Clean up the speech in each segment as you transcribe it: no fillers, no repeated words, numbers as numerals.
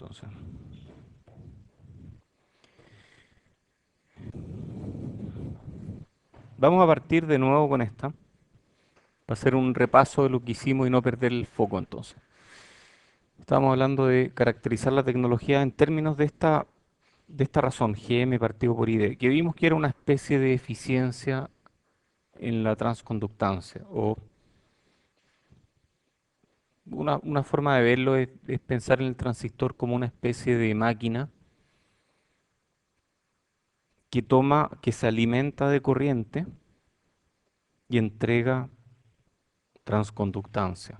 Entonces, vamos a partir de nuevo con esta, para hacer un repaso de lo que hicimos y no perder el foco entonces. Estábamos hablando de caracterizar la tecnología en términos de esta razón, GM partido por ID, que vimos que era una especie de eficiencia en la transconductancia, o una forma de verlo es pensar en el transistor como una especie de máquina que se alimenta de corriente y entrega transconductancia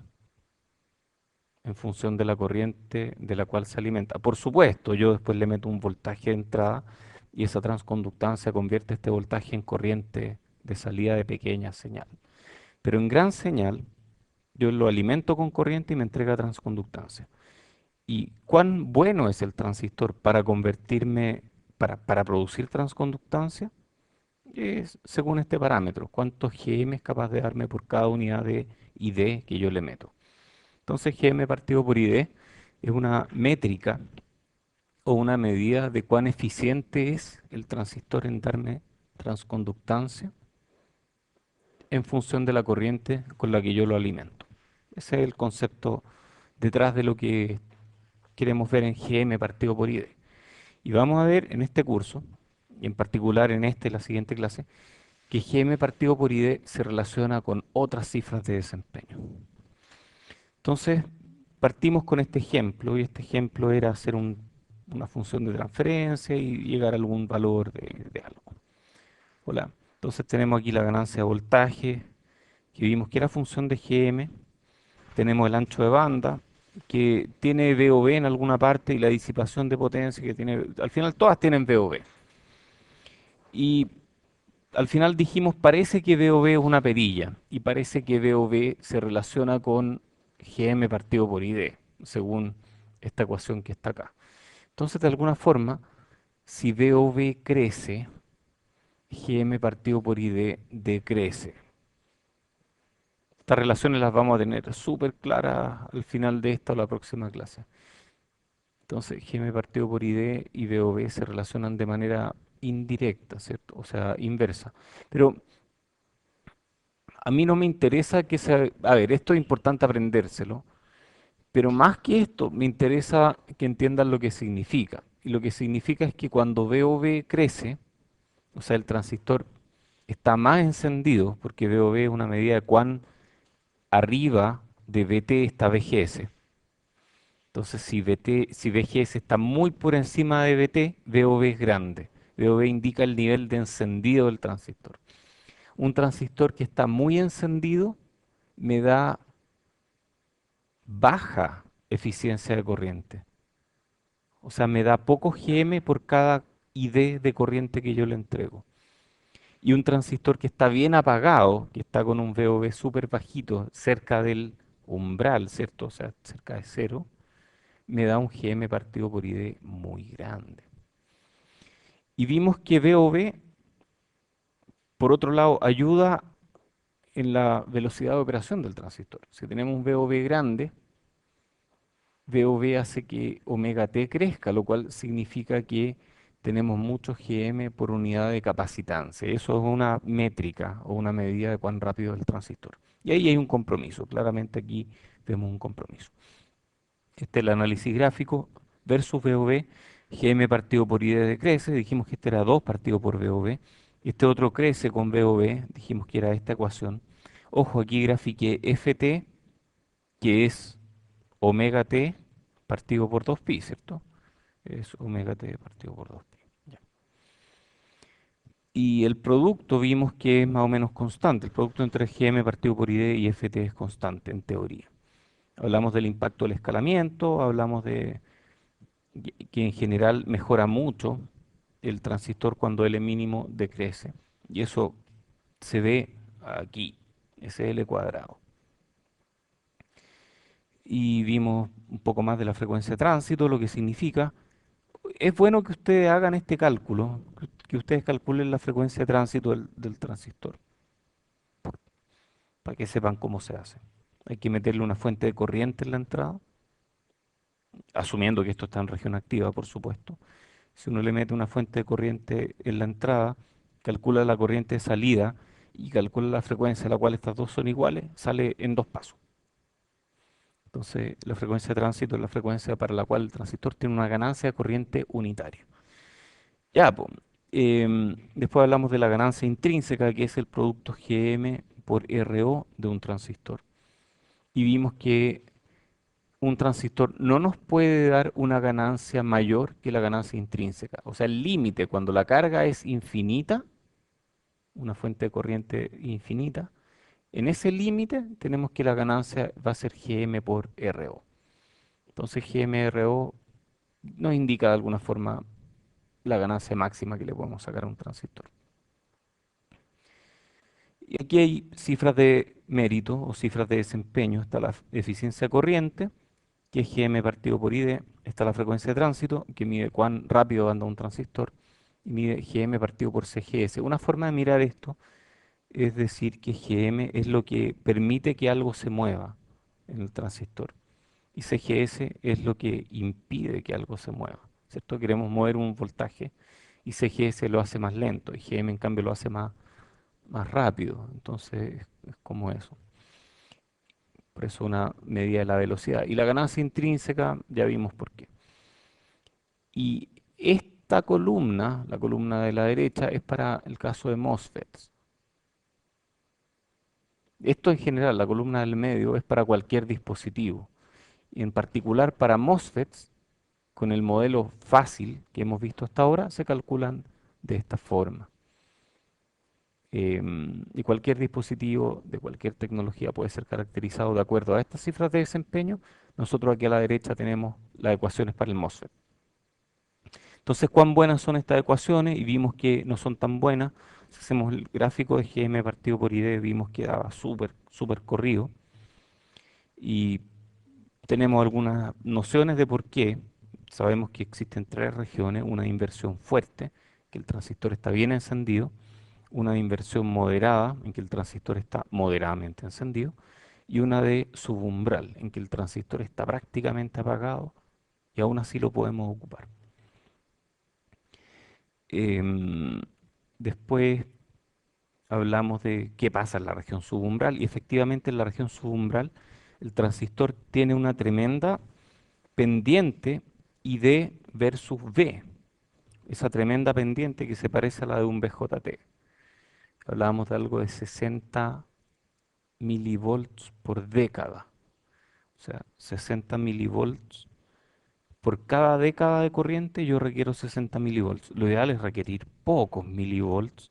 en función de la corriente de la cual se alimenta. Por supuesto, yo después le meto un voltaje de entrada y esa transconductancia convierte este voltaje en corriente de salida de pequeña señal. Pero en gran señal, yo lo alimento con corriente y me entrega transconductancia. ¿Y cuán bueno es el transistor para para producir transconductancia? Es según este parámetro, cuántos GM es capaz de darme por cada unidad de ID que yo le meto. Entonces, GM partido por ID es una métrica o una medida de cuán eficiente es el transistor en darme transconductancia en función de la corriente con la que yo lo alimento. Ese es el concepto detrás de lo que queremos ver en GM partido por ID. Y vamos a ver en este curso, y en particular en la siguiente clase, que GM partido por ID se relaciona con otras cifras de desempeño. Entonces, partimos con este ejemplo, y este ejemplo era hacer una función de transferencia y llegar a algún valor de algo. Hola. Entonces tenemos aquí la ganancia de voltaje, que vimos que era función de GM. Tenemos el ancho de banda, que tiene VOB en alguna parte, y la disipación de potencia, que tiene, al final todas tienen VOB. Y al final dijimos, parece que VOB es una perilla, y parece que VOB se relaciona con GM partido por ID, según esta ecuación que está acá. Entonces, de alguna forma, si VOB crece, GM partido por ID decrece. Estas relaciones las vamos a tener súper claras al final de esta o la próxima clase. Entonces, GM partido por ID y VOB se relacionan de manera indirecta, ¿cierto? O sea, inversa. Pero a mí no me interesa que sea... A ver, esto es importante aprendérselo, pero más que esto, me interesa que entiendan lo que significa. Y lo que significa es que cuando VOB crece, o sea, el transistor está más encendido, porque VOB es una medida de cuán arriba de VT está VGS. Entonces, si VGS está muy por encima de VT, VOB es grande. VOB indica el nivel de encendido del transistor. Un transistor que está muy encendido me da baja eficiencia de corriente. O sea, me da poco GM por cada ID de corriente que yo le entrego. Y un transistor que está bien apagado, que está con un VOB súper bajito, cerca del umbral, ¿cierto? O sea, cerca de cero, me da un GM partido por ID muy grande. Y vimos que VOB, por otro lado, ayuda en la velocidad de operación del transistor. Si tenemos un VOB grande, VOB hace que omega t crezca, lo cual significa que tenemos mucho GM por unidad de capacitancia. Eso es una métrica o una medida de cuán rápido es el transistor. Y ahí hay un compromiso. Claramente aquí vemos un compromiso. Este es el análisis gráfico versus VOB. GM partido por ID decrece. Dijimos que este era 2 partido por VOB. Este otro crece con VOB. Dijimos que era esta ecuación. Ojo, aquí grafiqué FT, que es omega t partido por 2pi, ¿cierto? Es omega t partido por 2pi. Ya. Y el producto vimos que es más o menos constante. El producto entre GM partido por ID y FT es constante en teoría. Hablamos del impacto del escalamiento, hablamos de que en general mejora mucho el transistor cuando L mínimo decrece. Y eso se ve aquí, ese L cuadrado. Y vimos un poco más de la frecuencia de tránsito, lo que significa. Es bueno que ustedes hagan este cálculo, que ustedes calculen la frecuencia de tránsito del transistor, para que sepan cómo se hace. Hay que meterle una fuente de corriente en la entrada, asumiendo que esto está en región activa, por supuesto. Si uno le mete una fuente de corriente en la entrada, calcula la corriente de salida y calcula la frecuencia a la cual estas dos son iguales, sale en dos pasos. Entonces, la frecuencia de tránsito es la frecuencia para la cual el transistor tiene una ganancia de corriente unitaria. Ya, pues. Después hablamos de la ganancia intrínseca, que es el producto Gm por RO de un transistor. Y vimos que un transistor no nos puede dar una ganancia mayor que la ganancia intrínseca. O sea, el límite, cuando la carga es infinita, una fuente de corriente infinita, en ese límite tenemos que la ganancia va a ser Gm por RO. Entonces GM-RO nos indica de alguna forma la ganancia máxima que le podemos sacar a un transistor. Y aquí hay cifras de mérito o cifras de desempeño. Está la eficiencia corriente, que es Gm partido por ID. Está la frecuencia de tránsito, que mide cuán rápido anda un transistor, y mide Gm partido por Cgs. Una forma de mirar esto es decir que Gm es lo que permite que algo se mueva en el transistor. Y Cgs es lo que impide que algo se mueva, ¿cierto? Queremos mover un voltaje y Cgs lo hace más lento y Gm en cambio lo hace más rápido. Entonces es como eso. Por eso una medida de la velocidad. Y la ganancia intrínseca, ya vimos por qué. Y esta columna, la columna de la derecha, es para el caso de MOSFETs. Esto en general, la columna del medio, es para cualquier dispositivo. Y en particular para MOSFETs, con el modelo fácil que hemos visto hasta ahora, se calculan de esta forma. Y cualquier dispositivo de cualquier tecnología puede ser caracterizado de acuerdo a estas cifras de desempeño. Nosotros aquí a la derecha tenemos las ecuaciones para el MOSFET. Entonces, ¿cuán buenas son estas ecuaciones? Y vimos que no son tan buenas. Si hacemos el gráfico de Gm partido por ID, vimos que daba súper corrido. Y tenemos algunas nociones de por qué. Sabemos que existen tres regiones, una de inversión fuerte, que el transistor está bien encendido, una de inversión moderada, en que el transistor está moderadamente encendido, y una de subumbral, en que el transistor está prácticamente apagado y aún así lo podemos ocupar. Em, Después hablamos de qué pasa en la región subumbral y efectivamente en la región subumbral el transistor tiene una tremenda pendiente ID versus V, esa tremenda pendiente que se parece a la de un BJT. Hablábamos de algo de 60 milivolts por década, o sea, 60 milivolts por cada década de corriente yo requiero 60 milivolts. Lo ideal es requerir pocos milivolts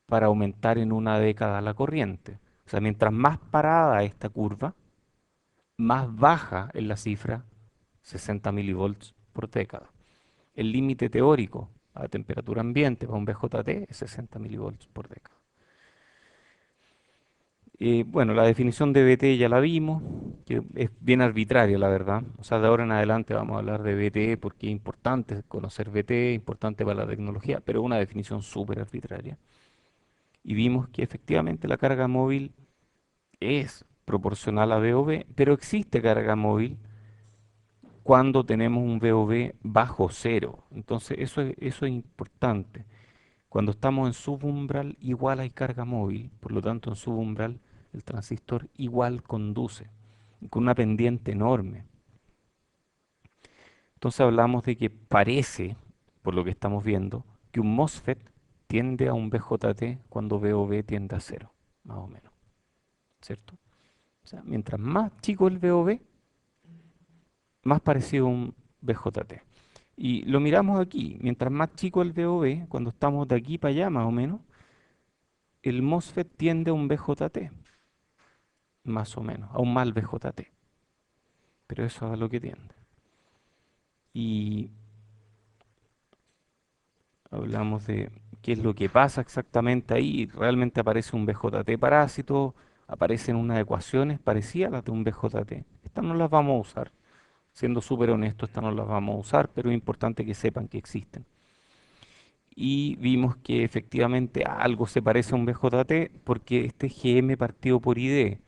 para aumentar en una década la corriente. O sea, mientras más parada esta curva, más baja es la cifra 60 milivolts por década. El límite teórico a temperatura ambiente para un BJT es 60 milivolts por década. Bueno, la definición de BT ya la vimos, que es bien arbitraria, la verdad. O sea, de ahora en adelante vamos a hablar de BT porque es importante conocer BT, importante para la tecnología, pero una definición súper arbitraria. Y vimos que efectivamente la carga móvil es proporcional a VOV, pero existe carga móvil cuando tenemos un VOV bajo cero. Entonces, eso es importante. Cuando estamos en subumbral, igual hay carga móvil, por lo tanto, en subumbral, el transistor igual conduce, con una pendiente enorme. Entonces hablamos de que parece, por lo que estamos viendo, que un MOSFET tiende a un BJT cuando VOV tiende a cero, más o menos, ¿cierto? O sea, mientras más chico el VOV, más parecido a un BJT. Y lo miramos aquí, mientras más chico el VOV, cuando estamos de aquí para allá más o menos, el MOSFET tiende a un BJT, más o menos, a un mal BJT. Pero eso es a lo que tiende. Y hablamos de qué es lo que pasa exactamente ahí. Realmente aparece un BJT parásito, aparecen unas ecuaciones parecidas a las de un BJT. Estas no las vamos a usar. Siendo súper honesto, estas no las vamos a usar, pero es importante que sepan que existen. Y vimos que efectivamente algo se parece a un BJT porque este GM partido por ID,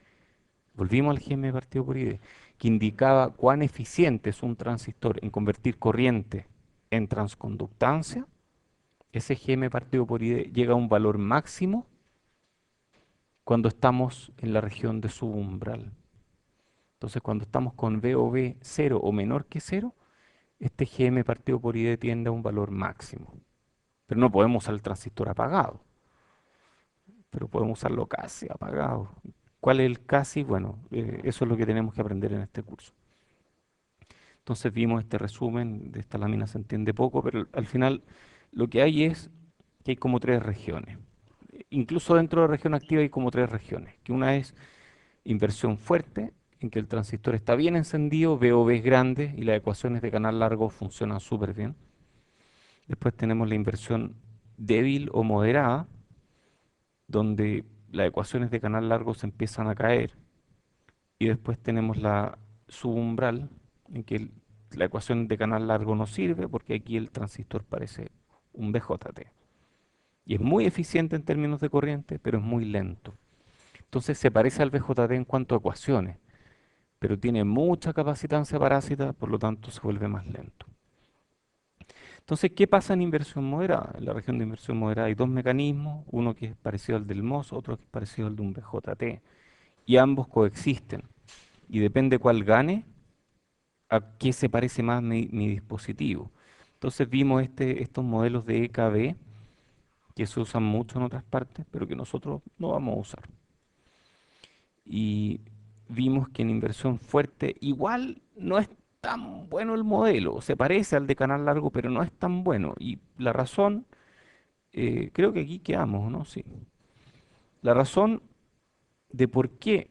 volvimos al GM partido por ID, que indicaba cuán eficiente es un transistor en convertir corriente en transconductancia, ese Gm partido por ID llega a un valor máximo cuando estamos en la región de subumbral. Entonces, cuando estamos con VOB 0 o menor que 0, este Gm partido por ID tiende a un valor máximo. Pero no podemos usar el transistor apagado, pero podemos usarlo casi apagado. ¿Cuál es el casi? Bueno, eso es lo que tenemos que aprender en este curso. Entonces vimos este resumen, de esta lámina se entiende poco, pero al final lo que hay es que hay como tres regiones. Incluso dentro de la región activa hay como tres regiones, que una es inversión fuerte, en que el transistor está bien encendido, VOB es grande y las ecuaciones de canal largo funcionan súper bien. Después tenemos la inversión débil o moderada, donde las ecuaciones de canal largo se empiezan a caer. Y después tenemos la subumbral, en que la ecuación de canal largo no sirve porque aquí el transistor parece un BJT. Y es muy eficiente en términos de corriente, pero es muy lento. Entonces se parece al BJT en cuanto a ecuaciones, pero tiene mucha capacitancia parásita, por lo tanto se vuelve más lento. Entonces, ¿qué pasa en inversión moderada? En la región de inversión moderada hay dos mecanismos, uno que es parecido al del MOS, otro que es parecido al de un BJT, y ambos coexisten. Y depende cuál gane, a qué se parece más mi dispositivo. Entonces vimos estos modelos de EKB que se usan mucho en otras partes, pero que nosotros no vamos a usar. Y vimos que en inversión fuerte igual no es tan bueno el modelo, se parece al de canal largo, pero no es tan bueno. Y la razón, creo que aquí quedamos, ¿no? Sí. La razón de por qué.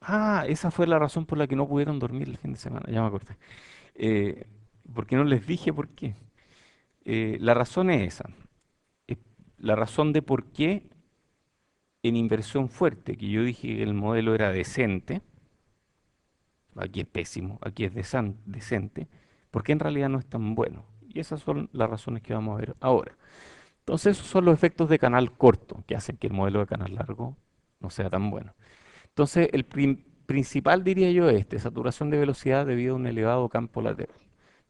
Ah, esa fue la razón por la que no pudieron dormir el fin de semana, ya me acordé. Eh, porque no les dije por qué. La razón es esa. Eh, La razón de por qué en inversión fuerte, que yo dije que el modelo era decente, aquí es pésimo, aquí es decente, porque en realidad no es tan bueno. Y esas son las razones que vamos a ver ahora. Entonces, esos son los efectos de canal corto que hacen que el modelo de canal largo no sea tan bueno. Entonces, el principal diría yo es este, saturación de velocidad debido a un elevado campo lateral.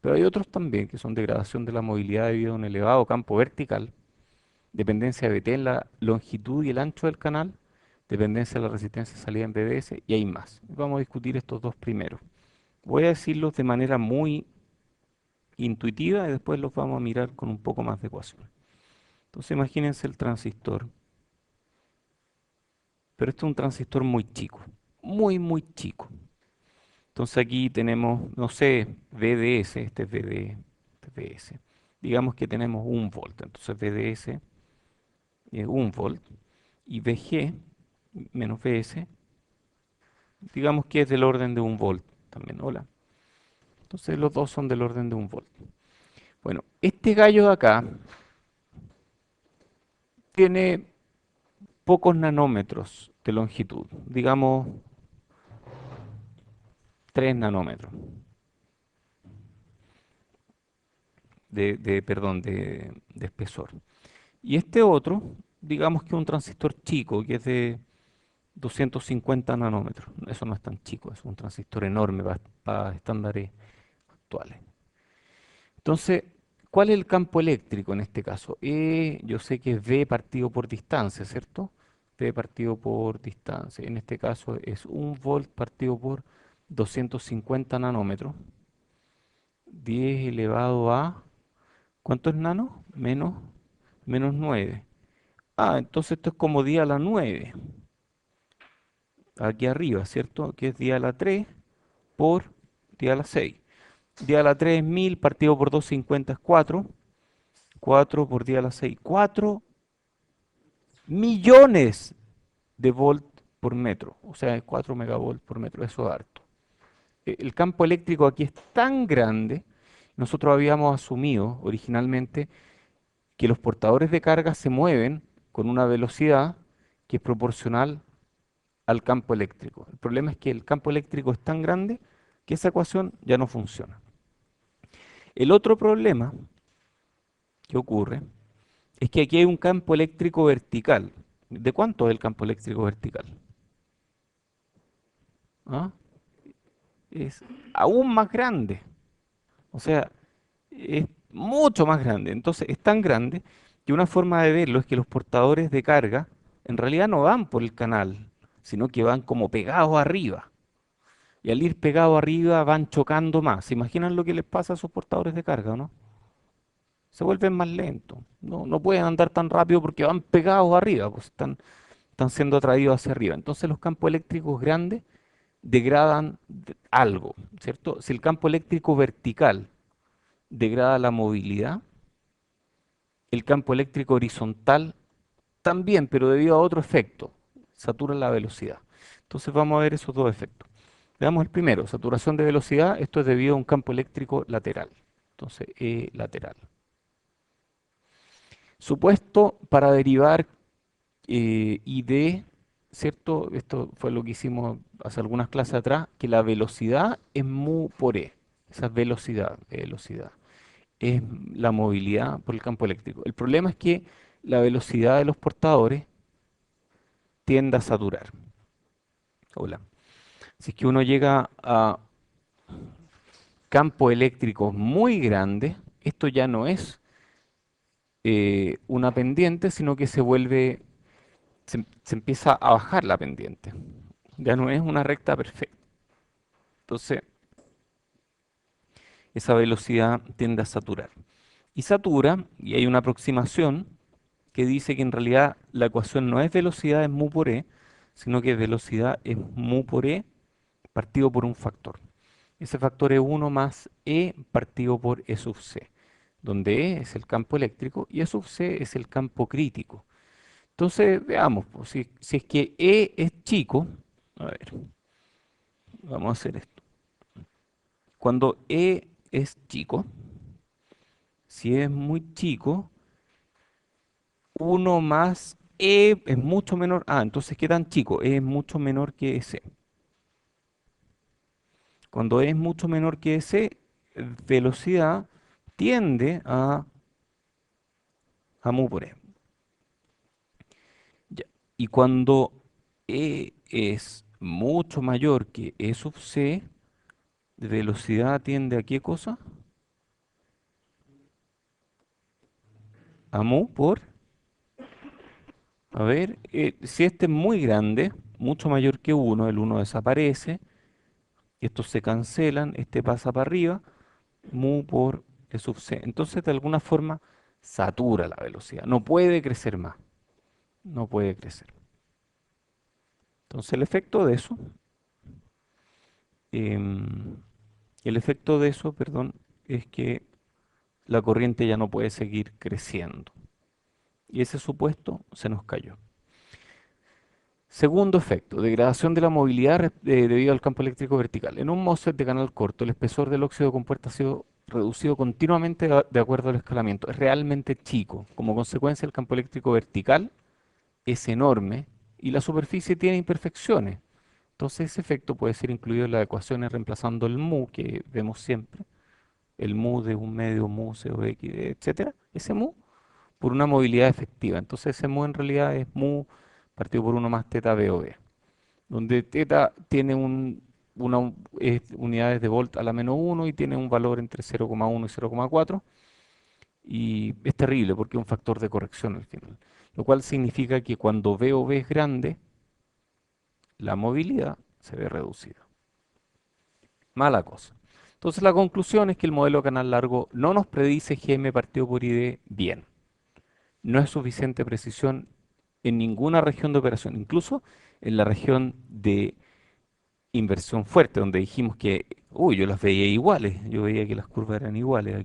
Pero hay otros también que son degradación de la movilidad debido a un elevado campo vertical, dependencia de BT en la longitud y el ancho del canal, dependencia de la resistencia de salida en BBS y hay más. Vamos a discutir estos dos primeros. Voy a decirlos de manera muy intuitiva y después los vamos a mirar con un poco más de ecuación. Entonces imagínense el transistor, pero este es un transistor muy chico, muy chico. Entonces aquí tenemos, no sé, VDS, este es VD, este es VS. Digamos que tenemos 1 volt, entonces VDS es 1 volt y VG menos VS, digamos que es del orden de 1 volt también, hola. Entonces los dos son del orden de 1 volt. Bueno, este gallo de acá tiene pocos nanómetros de longitud, digamos 3 nanómetros perdón, de espesor. Y este otro, digamos que es un transistor chico, que es de 250 nanómetros. Eso no es tan chico, es un transistor enorme para estándares actuales. Entonces, ¿cuál es el campo eléctrico en este caso? Yo sé que es V partido por distancia, ¿cierto? V partido por distancia. En este caso es 1 volt partido por 250 nanómetros. 10 elevado a, ¿cuánto es nano? Menos 9. Ah, entonces esto es como 10 a la 9. Aquí arriba, ¿cierto? Que es 10 a la 3 por 10 a la 6. 10 a la 3 es 1000 partido por 250 es 4. 4 por 10 a la 6. 4 millones de volt por metro. O sea, 4 megavolt por metro. Eso es harto. El campo eléctrico aquí es tan grande. Nosotros habíamos asumido originalmente que los portadores de carga se mueven con una velocidad que es proporcional al campo eléctrico. El problema es que el campo eléctrico es tan grande que esa ecuación ya no funciona. El otro problema que ocurre es que aquí hay un campo eléctrico vertical. ¿De cuánto es el campo eléctrico vertical? ¿Ah? es aún más grande. O sea, es mucho más grande. Entonces, es tan grande que una forma de verlo es que los portadores de carga en realidad no van por el canal, sino que van como pegados arriba. Y al ir pegados arriba van chocando más. ¿Se imaginan lo que les pasa a esos portadores de carga, no? Se vuelven más lentos. No, no pueden andar tan rápido porque van pegados arriba, pues están siendo atraídos hacia arriba. Entonces los campos eléctricos grandes degradan algo, ¿cierto? Si el campo eléctrico vertical degrada la movilidad, el campo eléctrico horizontal también, pero debido a otro efecto, satura la velocidad. Entonces vamos a ver esos dos efectos. Veamos el primero, saturación de velocidad, esto es debido a un campo eléctrico lateral. Entonces, E lateral. Supuesto para derivar ID, ¿cierto? Esto fue lo que hicimos hace algunas clases atrás, que la velocidad es mu por E. Esa es velocidad. Es la movilidad por el campo eléctrico. El problema es que la velocidad de los portadores tiende a saturar. Hola. Si es que uno llega a campos eléctricos muy grandes, esto ya no es una pendiente, sino que se empieza a bajar la pendiente. Ya no es una recta perfecta. Entonces, esa velocidad tiende a saturar. Y satura, y hay una aproximación que dice que en realidad la ecuación no es velocidad es mu por e, sino que velocidad es mu por e partido por un factor. Ese factor es uno más e partido por e sub c, donde e es el campo eléctrico y e sub c es el campo crítico. Entonces, veamos, pues, si es que e es chico, a ver, vamos a hacer esto. Cuando e es chico, si es muy chico, uno más e es mucho menor. Ah, entonces, ¿qué tan chico? E es mucho menor que ese. Cuando e es mucho menor que ese, velocidad tiende a mu por e. Ya. Y cuando e es mucho mayor que e sub c, velocidad tiende a qué cosa? A mu por, a ver, si este es muy grande, mucho mayor que uno, el uno desaparece, estos se cancelan, este pasa para arriba, mu por e sub c. Entonces, de alguna forma, satura la velocidad. No puede crecer más. No puede crecer. Entonces, em, el efecto de eso, perdón, es que la corriente ya no puede seguir creciendo. Y ese supuesto se nos cayó. Segundo efecto, degradación de la movilidad debido al campo eléctrico vertical. En un MOSFET de canal corto, el espesor del óxido compuesto ha sido reducido continuamente de acuerdo al escalamiento. Es realmente chico. Como consecuencia, el campo eléctrico vertical es enorme y la superficie tiene imperfecciones. Entonces, ese efecto puede ser incluido en las ecuaciones reemplazando el mu que vemos siempre, el mu de un medio mu, COX, etcétera, ese mu por una movilidad efectiva. Entonces, ese mu en realidad es mu partido por uno más teta BOV, donde teta tiene unidades de volt a la menos uno y tiene un valor entre 0,1 y 0,4 y es terrible porque es un factor de corrección al final, lo cual significa que cuando VOV es grande, la movilidad se ve reducida. Mala cosa. Entonces la conclusión es que el modelo canal largo no nos predice GM partido por ID bien. No es suficiente precisión en ninguna región de operación, incluso en la región de inversión fuerte, donde dijimos que, uy, yo las veía iguales, yo veía que las curvas eran iguales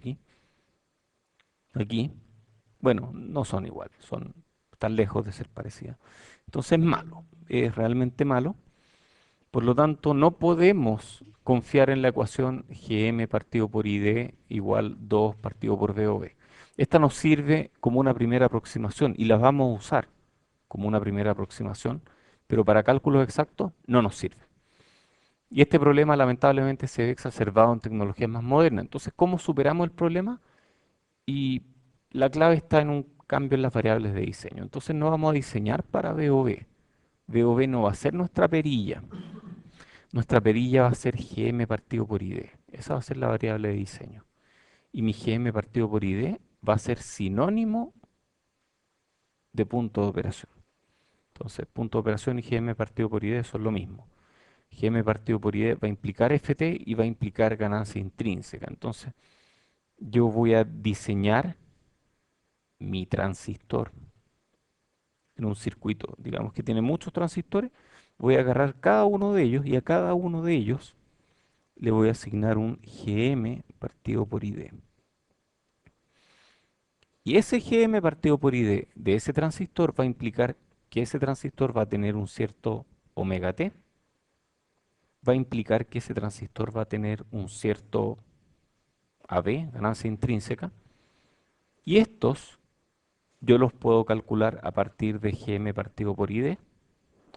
aquí, bueno, no son iguales, están lejos de ser parecidas. Entonces es malo, es realmente malo. Por lo tanto, no podemos confiar en la ecuación GM partido por ID igual 2 partido por VOV. Esta nos sirve como una primera aproximación y la vamos a usar como una primera aproximación, pero para cálculos exactos no nos sirve. Y este problema lamentablemente se ve exacerbado en tecnologías más modernas. Entonces, ¿cómo superamos el problema? Y la clave está en un cambio en las variables de diseño. Entonces, no vamos a diseñar para VOV. VOV no va a ser nuestra perilla. nuestra perilla va a ser GM partido por ID. Esa va a ser la variable de diseño. Y mi GM partido por ID va a ser sinónimo de punto de operación. Entonces, punto de operación y GM partido por ID son lo mismo. GM partido por ID va a implicar FT y va a implicar ganancia intrínseca. Entonces, yo voy a diseñar mi transistor en un circuito, digamos que tiene muchos transistores, voy a agarrar cada uno de ellos y a cada uno de ellos le voy a asignar un GM partido por ID. Y ese GM partido por ID de ese transistor va a implicar que ese transistor va a tener un cierto omega T, va a implicar que ese transistor va a tener un cierto AB, ganancia intrínseca, y estos yo los puedo calcular a partir de GM partido por ID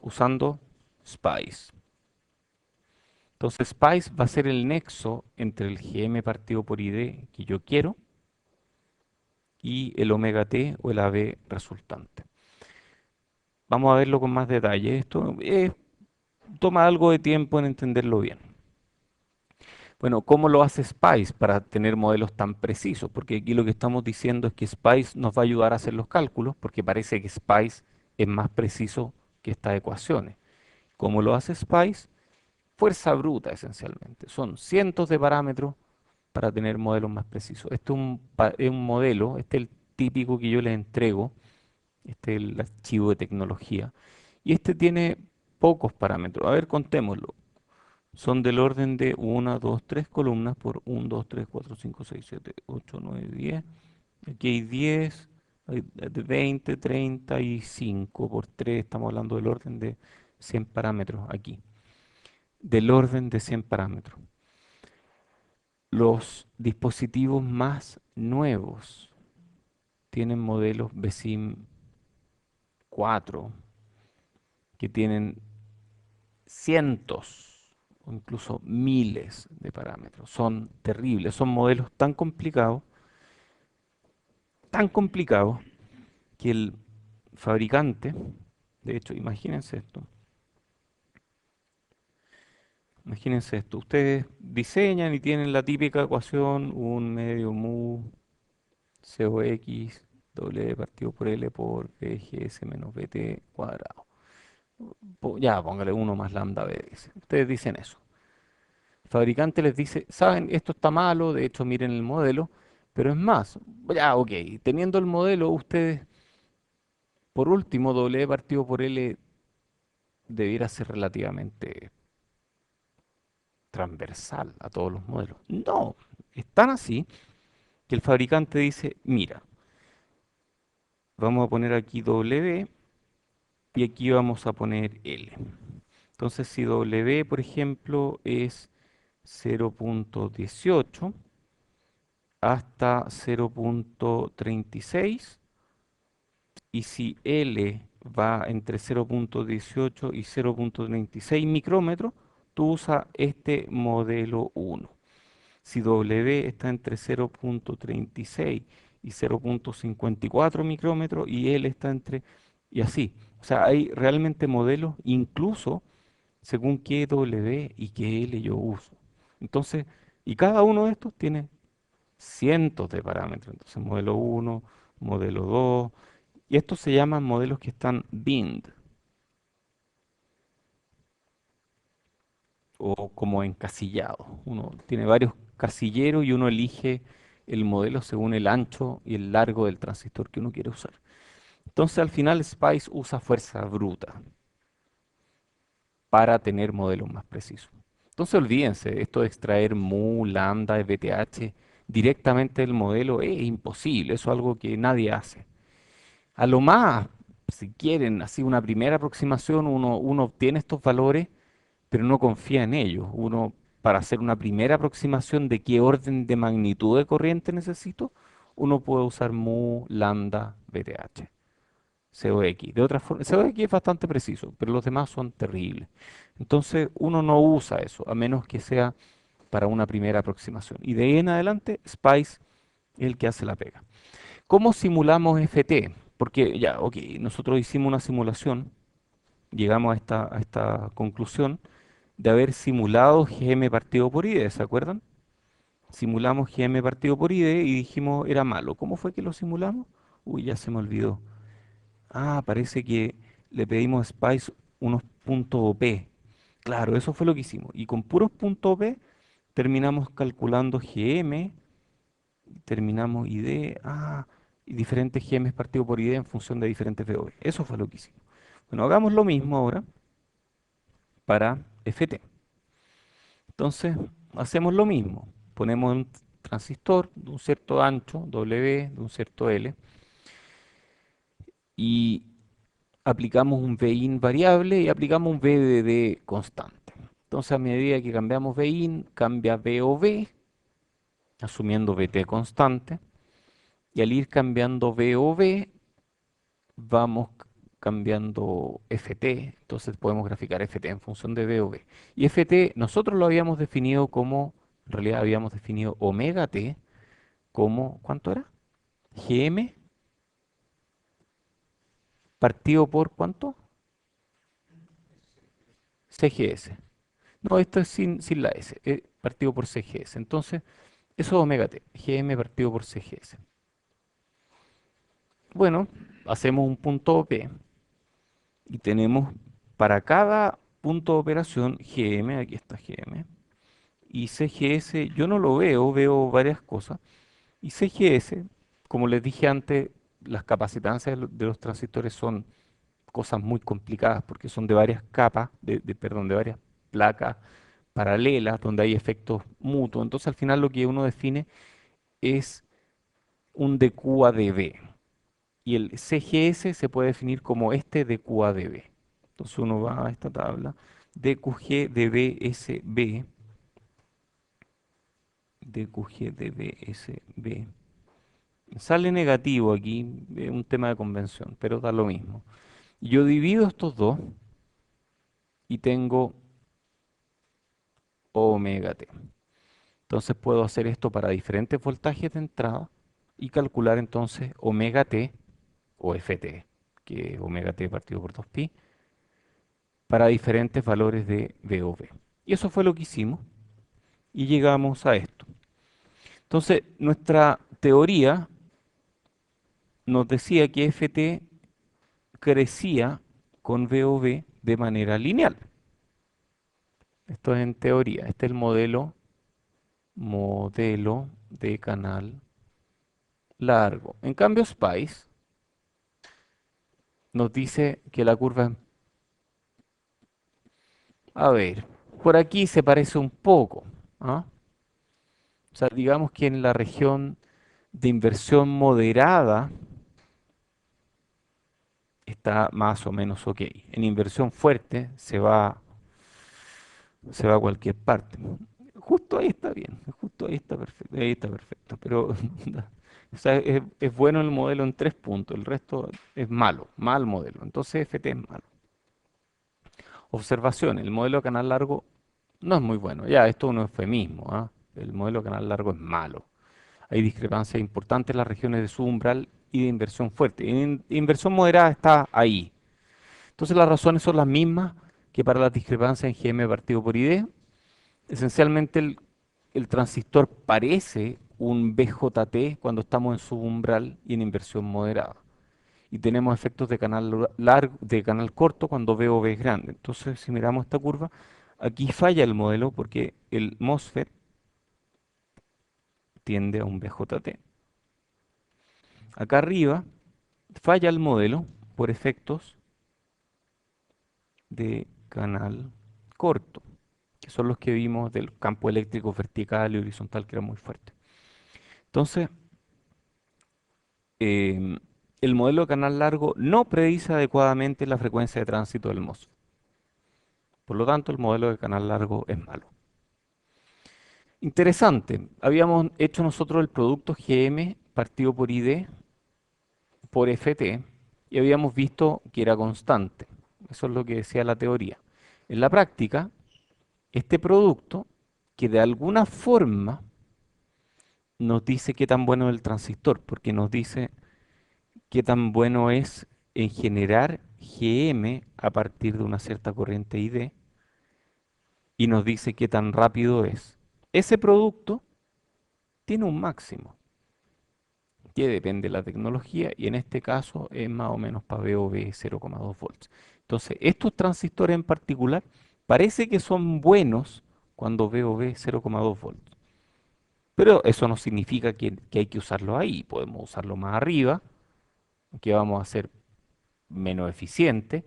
usando SPICE. Entonces SPICE va a ser el nexo entre el GM partido por ID que yo quiero y el omega T o el AB resultante. Vamos a verlo con más detalle. Esto toma algo de tiempo en entenderlo bien. Bueno, ¿cómo lo hace SPICE para tener modelos tan precisos? Porque aquí lo que estamos diciendo es que SPICE nos va a ayudar a hacer los cálculos, porque parece que SPICE es más preciso que estas ecuaciones. ¿Cómo lo hace SPICE? Fuerza bruta, esencialmente. Son cientos de parámetros para tener modelos más precisos. Este es un modelo, este es el típico que yo les entrego, este es el archivo de tecnología. Y este tiene pocos parámetros. A ver, contémoslo. Son del orden de 1, 2, 3 columnas por 1, 2, 3, 4, 5, 6, 7, 8, 9, 10. Aquí hay 10, hay de 20, 35 por 3. Estamos hablando del orden de 100 parámetros aquí. Del orden de 100 parámetros. Los dispositivos más nuevos tienen modelos BSIM 4 que tienen cientos o incluso miles de parámetros. Son terribles, son modelos tan complicados que el fabricante, de hecho, imagínense esto, ustedes diseñan y tienen la típica ecuación, un medio mu COX W partido por L por BGS menos BT cuadrado. Ya, póngale uno más lambda B, dice. Ustedes dicen eso. El fabricante les dice, saben, esto está malo, de hecho miren el modelo, pero es más, ya, ok, teniendo el modelo, ustedes, por último, W partido por L debiera ser relativamente transversal a todos los modelos. No, es tan así que el fabricante dice, mira, vamos a poner aquí W y aquí vamos a poner L. Entonces, si W, por ejemplo, es 0.18 hasta 0.36 y si L va entre 0.18 y 0.36 micrómetros, tú usas este modelo 1. Si W está entre 0.36 y 0.54 micrómetros y L está entre... y así. O sea, hay realmente modelos incluso según qué W y qué L yo uso. Entonces, y cada uno de estos tiene cientos de parámetros. Entonces, modelo uno, modelo 2 y estos se llaman modelos que están binned o como encasillados. Uno tiene varios casilleros y uno elige el modelo según el ancho y el largo del transistor que uno quiere usar. Entonces, al final, SPICE usa fuerza bruta para tener modelos más precisos. Entonces olvídense, esto de extraer mu, lambda, FTH directamente del modelo es imposible, eso es algo que nadie hace. A lo más, si quieren, así una primera aproximación, uno obtiene estos valores, pero no confía en ellos. Uno, para hacer una primera aproximación de qué orden de magnitud de corriente necesito, uno puede usar mu, lambda, VTH. COX. De otra forma, COX es bastante preciso, pero los demás son terribles. Entonces, uno no usa eso, a menos que sea para una primera aproximación. Y de ahí en adelante, SPICE es el que hace la pega. ¿Cómo simulamos FT? Porque ya, ok, nosotros hicimos una simulación, llegamos a esta conclusión, de haber simulado GM partido por ID, ¿se acuerdan? Simulamos GM partido por ID y dijimos era malo. ¿Cómo fue que lo simulamos? Uy, ya se me olvidó. Ah, parece que le pedimos a Spice unos puntos OP. Claro, eso fue lo que hicimos. Y con puros puntos OP terminamos calculando GM, terminamos ID, y diferentes GMs partido por ID en función de diferentes VOB. Eso fue lo que hicimos. Bueno, hagamos lo mismo ahora para FT. Entonces, hacemos lo mismo. Ponemos un transistor de un cierto ancho, W, de un cierto L, y aplicamos un Vin variable y aplicamos un VDD constante. Entonces, a medida que cambiamos Vin, cambia VOB, asumiendo VT constante, y al ir cambiando VOB, vamos cambiando FT, entonces podemos graficar FT en función de VOB. Y FT nosotros lo habíamos definido como, en realidad habíamos definido omega T como, ¿cuánto era? GM partido por ¿cuánto? CGS. No, esto es sin la S, partido por CGS. Entonces, eso es omega T, GM partido por CGS. Bueno, hacemos un punto P y tenemos para cada punto de operación GM, aquí está GM, y CGS, yo no lo veo, veo varias cosas. Y CGS, como les dije antes, las capacitancias de los transistores son cosas muy complicadas porque son de varias capas, perdón, de varias placas paralelas donde hay efectos mutuos. Entonces al final lo que uno define es un dQ/dB y el CGS se puede definir como este dQ/dB. Entonces uno va a esta tabla, dQg/dB/SB, dQg/dB/SB. Sale negativo aquí, es un tema de convención, pero da lo mismo. Yo divido estos dos y tengo omega t. Entonces puedo hacer esto para diferentes voltajes de entrada y calcular entonces omega t o ft, que es omega t partido por 2pi, para diferentes valores de VOV. Y eso fue lo que hicimos y llegamos a esto. Entonces, nuestra teoría nos decía que ft crecía con VOV de manera lineal. Esto es en teoría. Este es el modelo de canal largo. En cambio, Spice nos dice que la curva, a ver, por aquí se parece un poco, ¿ah? O sea, digamos que en la región de inversión moderada está más o menos ok. En inversión fuerte se va a cualquier parte. Justo ahí está bien, justo ahí está perfecto. Pero o sea, es bueno el modelo en 3 puntos, el resto es malo, mal modelo. Entonces FT es malo. Observación, el modelo de canal largo no es muy bueno. Ya, esto es un eufemismo, ¿ah? El modelo de canal largo es malo. Hay discrepancias importantes en las regiones de subumbral y de inversión fuerte. Inversión moderada está ahí. Entonces las razones son las mismas que para las discrepancias en GM partido por ID. Esencialmente el transistor parece un BJT cuando estamos en subumbral y en inversión moderada. Y tenemos efectos de canal largo, de canal corto cuando VOV es grande. Entonces, si miramos esta curva, aquí falla el modelo porque el MOSFET tiende a un BJT. Acá arriba falla el modelo por efectos de canal corto, que son los que vimos del campo eléctrico vertical y horizontal que era muy fuerte. Entonces, em, el modelo de canal largo no predice adecuadamente la frecuencia de tránsito del MOSFET. Por lo tanto, el modelo de canal largo es malo. Interesante, habíamos hecho nosotros el producto GM partido por ID por FT y habíamos visto que era constante. Eso es lo que decía la teoría. En la práctica, este producto, que de alguna forma nos dice qué tan bueno es el transistor, porque nos dice qué tan bueno es en generar GM a partir de una cierta corriente ID, y nos dice qué tan rápido es. Ese producto tiene un máximo, que depende de la tecnología, y en este caso es más o menos para VOV 0,2 volts. Entonces, estos transistores en particular parece que son buenos cuando VOV 0,2 volts, pero eso no significa que hay que usarlo ahí. Podemos usarlo más arriba, que vamos a ser menos eficientes,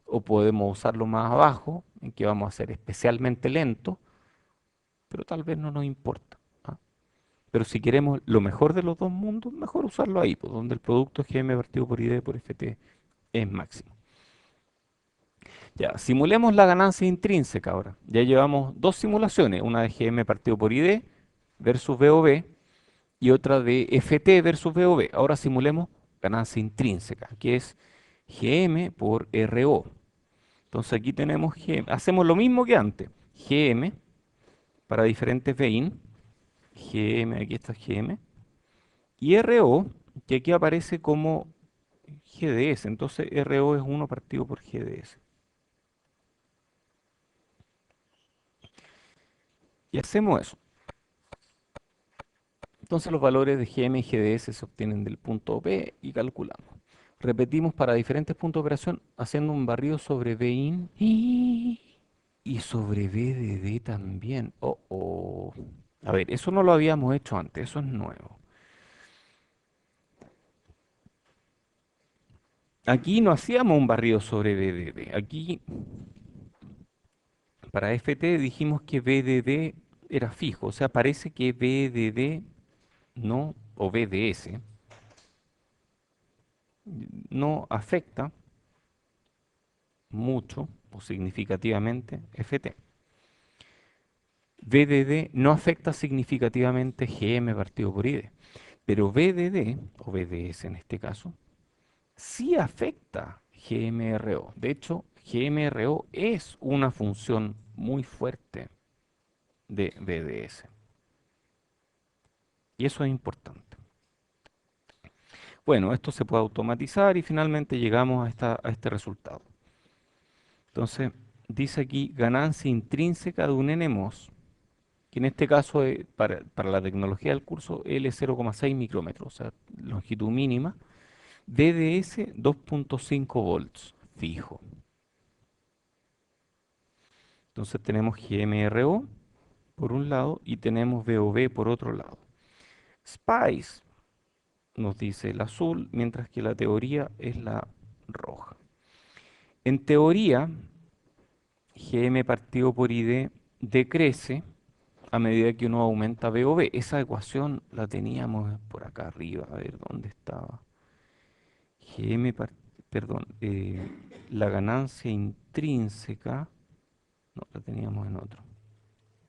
o podemos usarlo más abajo, en que vamos a ser especialmente lentos, pero tal vez no nos importa. ¿Ah? Pero si queremos lo mejor de los dos mundos, mejor usarlo ahí, pues, donde el producto GM partido por ID por FT es máximo. Ya, simulemos la ganancia intrínseca ahora. Ya llevamos dos simulaciones, una de GM partido por ID versus VOV y otra de FT versus VOV. Ahora simulemos ganancia intrínseca, que es GM por RO. Entonces aquí tenemos GM, hacemos lo mismo que antes. GM para diferentes VIN, GM, aquí está GM, y RO, que aquí aparece como GDS. Entonces RO es uno partido por GDS. Y hacemos eso. Entonces los valores de GM y GDS se obtienen del punto P y calculamos. Repetimos para diferentes puntos de operación haciendo un barrido sobre VIN y sobre VDD también. Oh, oh. A ver, eso no lo habíamos hecho antes, eso es nuevo. Aquí no hacíamos un barrido sobre VDD. Aquí para FT dijimos que VDD era fijo, o sea, parece que VDD no, o VDS, no afecta mucho o significativamente FT. VDD no afecta significativamente GM partido por ID, pero VDD, o VDS en este caso, sí afecta GMRO. De hecho, GMRO es una función muy fuerte de VDS. Y eso es importante. Bueno, esto se puede automatizar y finalmente llegamos a este resultado. Entonces, dice aquí ganancia intrínseca de un NMOS, que en este caso es para la tecnología del curso L0,6 micrómetros, o sea, longitud mínima, DDS 2.5 volts, fijo. Entonces tenemos GMRO por un lado y tenemos VOV por otro lado. SPICE nos dice el azul, mientras que la teoría es la roja. En teoría, GM partido por ID decrece a medida que uno aumenta VOV. Esa ecuación la teníamos por acá arriba, a ver dónde estaba. GM, perdón, la ganancia intrínseca, no, la teníamos en otro.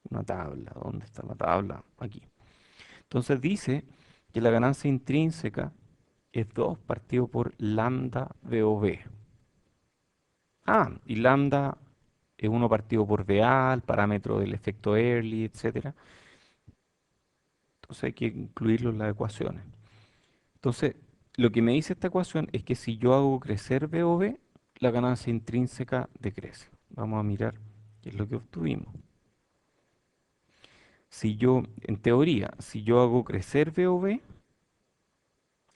Una tabla, ¿dónde está la tabla? Aquí. Entonces dice que la ganancia intrínseca es 2 partido por lambda VOV. Ah, y lambda es uno partido por VA, el parámetro del efecto Early, etcétera. Entonces hay que incluirlo en las ecuaciones. Entonces, lo que me dice esta ecuación es que si yo hago crecer VOV, la ganancia intrínseca decrece. Vamos a mirar qué es lo que obtuvimos. Si yo, en teoría, si yo hago crecer VOV,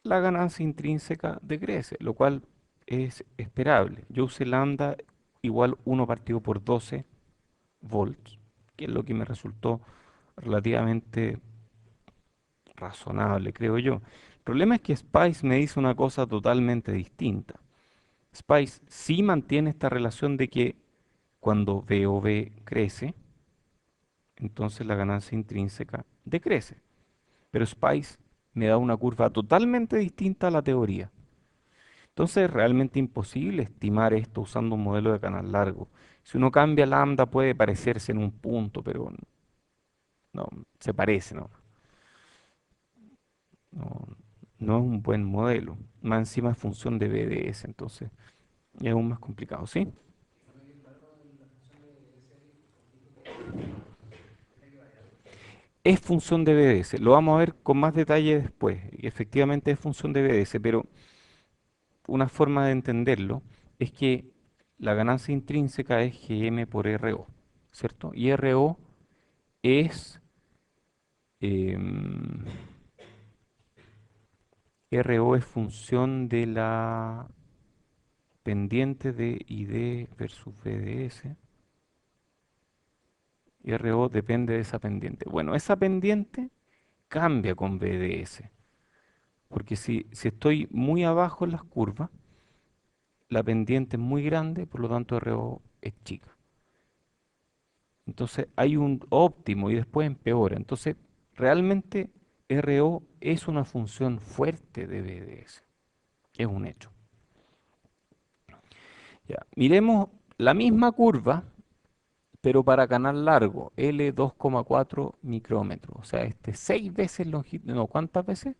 la ganancia intrínseca decrece, lo cual es esperable. Yo usé lambda igual 1 partido por 12 volts, que es lo que me resultó relativamente razonable, creo yo. El problema es que Spice me dice una cosa totalmente distinta. Spice sí mantiene esta relación de que cuando VOV crece, entonces la ganancia intrínseca decrece. Pero Spice me da una curva totalmente distinta a la teoría. Entonces es realmente imposible estimar esto usando un modelo de canal largo. Si uno cambia lambda puede parecerse en un punto, pero no, se parece, ¿no? No, no es un buen modelo. Más encima es función de BDS, entonces es aún más complicado, ¿sí? Es función de BDS. Lo vamos a ver con más detalle después. Y efectivamente es función de BDS, pero una forma de entenderlo es que la ganancia intrínseca es GM por RO. ¿cierto? Y RO es, em, RO es función de la pendiente de ID versus BDS. Y RO depende de esa pendiente. Bueno, esa pendiente cambia con BDS, porque si estoy muy abajo en las curvas, la pendiente es muy grande, por lo tanto RO es chica. Entonces hay un óptimo y después empeora. Entonces, realmente RO es una función fuerte de BDS. Es un hecho. Ya, miremos la misma curva, pero para canal largo, L 2,4 micrómetros. O sea, este 6 veces longitud. No, ¿cuántas veces?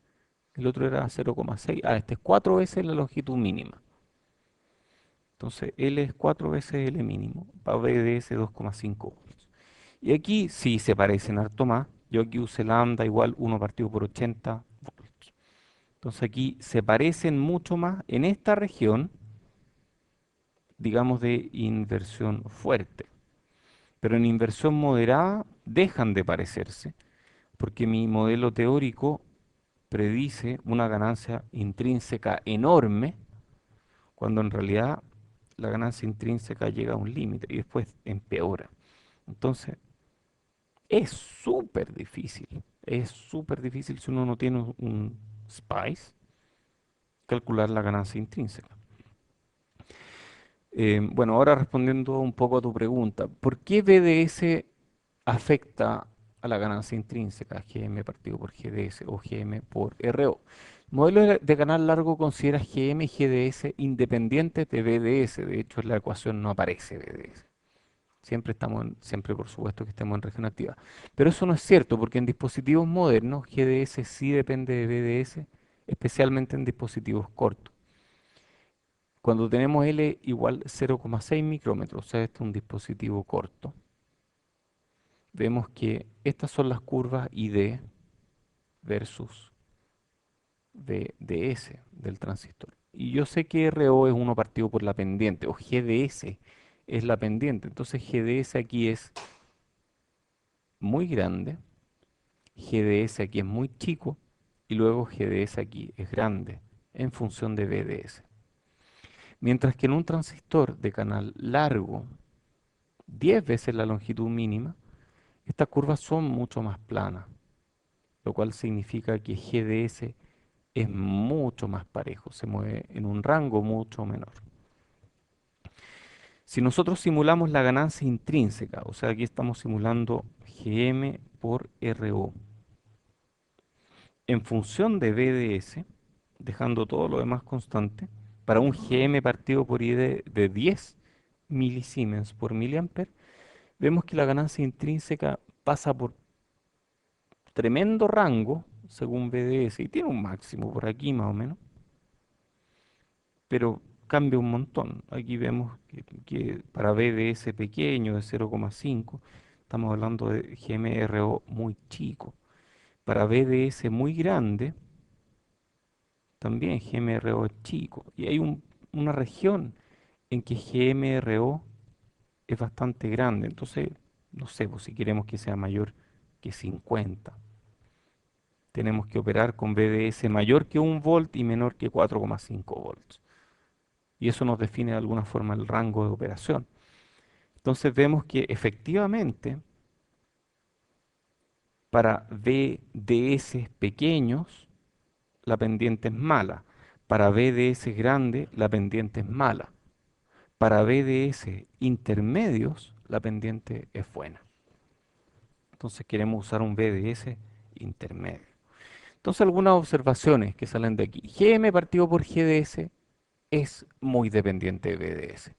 El otro era 0,6. Ah, este es 4 veces la longitud mínima. Entonces, L es 4 veces L mínimo. Para BDS 2,5 volts. Y aquí sí se parecen harto más. Yo aquí usé lambda igual 1 partido por 80 volts. Entonces aquí se parecen mucho más en esta región, digamos, de inversión fuerte. Pero en inversión moderada dejan de parecerse, porque mi modelo teórico predice una ganancia intrínseca enorme, cuando en realidad la ganancia intrínseca llega a un límite y después empeora. Entonces, es súper difícil si uno no tiene un SPICE, calcular la ganancia intrínseca. Bueno, ahora respondiendo un poco a tu pregunta, ¿por qué BDS afecta a la ganancia intrínseca, GM partido por GDS o GM por RO? El modelo de canal largo considera GM y GDS independientes de BDS, de hecho en la ecuación no aparece BDS. Siempre por supuesto que estemos en región activa. Pero eso no es cierto, porque en dispositivos modernos GDS sí depende de BDS, especialmente en dispositivos cortos. Cuando tenemos L igual 0,6 micrómetros, o sea, este es un dispositivo corto, vemos que estas son las curvas ID versus VDS del transistor. Y yo sé que RO es uno partido por la pendiente, o GDS es la pendiente. Entonces GDS aquí es muy grande, GDS aquí es muy chico, y luego GDS aquí es grande, en función de VDS. Mientras que en un transistor de canal largo, 10 veces la longitud mínima, estas curvas son mucho más planas, lo cual significa que GDS es mucho más parejo, se mueve en un rango mucho menor. Si nosotros simulamos la ganancia intrínseca, o sea, aquí estamos simulando GM por RO, en función de BDS, dejando todo lo demás constante, para un GM partido por ID de 10 milisiemens por miliamper, vemos que la ganancia intrínseca pasa por tremendo rango, según BDS, y tiene un máximo por aquí más o menos, pero cambia un montón. Aquí vemos que para BDS pequeño de 0,5, estamos hablando de GMRO muy chico. Para BDS muy grande, también GMRO es chico. Y hay una región en que GMRO es bastante grande. Entonces, no sé, pues, si queremos que sea mayor que 50, tenemos que operar con BDS mayor que 1 volt y menor que 4,5 volts. Y eso nos define de alguna forma el rango de operación. Entonces vemos que efectivamente para VDS pequeños la pendiente es mala. Para VDS grande la pendiente es mala. Para VDS intermedios la pendiente es buena. Entonces queremos usar un VDS intermedio. Entonces algunas observaciones que salen de aquí. GM partido por GDS es muy dependiente de BDS,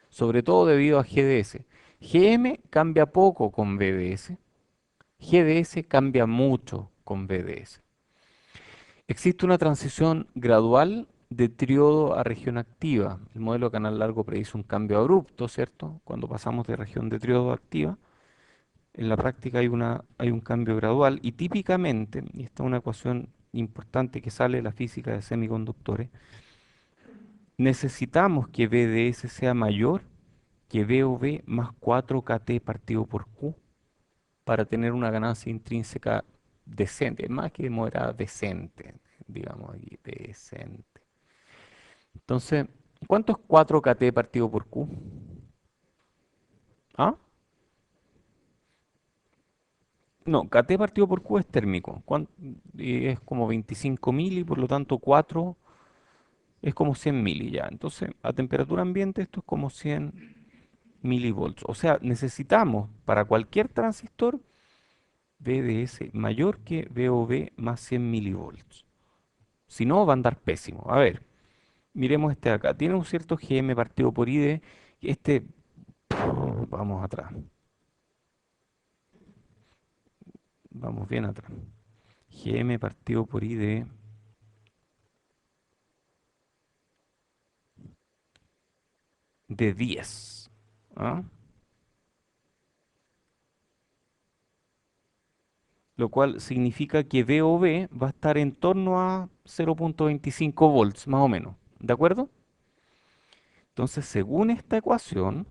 sobre todo debido a GDS. GM cambia poco con BDS, GDS cambia mucho con BDS. Existe una transición gradual de triodo a región activa. El modelo de canal largo predice un cambio abrupto, ¿cierto? Cuando pasamos de región de triodo a activa, en la práctica hay un cambio gradual y típicamente, y esta es una ecuación importante que sale de la física de semiconductores, necesitamos que BDS sea mayor que B o B más 4KT partido por Q para tener una ganancia intrínseca decente, más que moderada, decente, digamos aquí, decente. Entonces, ¿cuánto es 4KT partido por Q? ¿Ah? No, KT partido por Q es térmico. Y es como 25 mili, por lo tanto 4 es como 100 mili ya. Entonces, a temperatura ambiente esto es como 100 milivolts. O sea, necesitamos para cualquier transistor VDS mayor que VOB más 100 milivolts. Si no, va a andar pésimo. A ver, miremos este de acá. Tiene un cierto GM partido por ID. Este, vamos atrás. Vamos bien atrás. GM partido por ID de 10. ¿Ah? Lo cual significa que VOB va a estar en torno a 0.25 volts, más o menos. ¿De acuerdo? Entonces, según esta ecuación,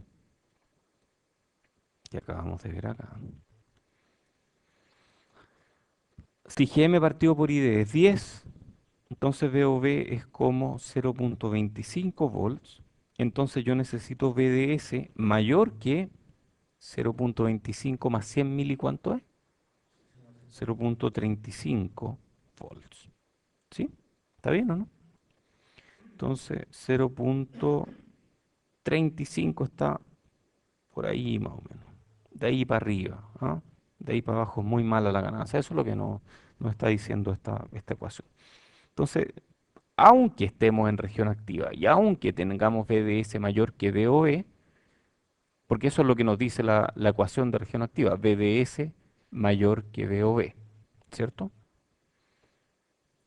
que acabamos de ver acá, si GM partido por ID es 10, entonces VOB es como 0.25 volts. Entonces yo necesito VDS mayor que 0.25 más 100 mil, ¿y cuánto es? 0.35 volts. ¿Sí? ¿Está bien o no? Entonces 0.35 está por ahí más o menos. De ahí para arriba. ¿Ah? De ahí para abajo es muy mala la ganancia. Eso es lo que nos está diciendo esta ecuación. Entonces, aunque estemos en región activa y aunque tengamos VDS mayor que VOE, porque eso es lo que nos dice la ecuación de región activa, VDS mayor que VOB, ¿cierto?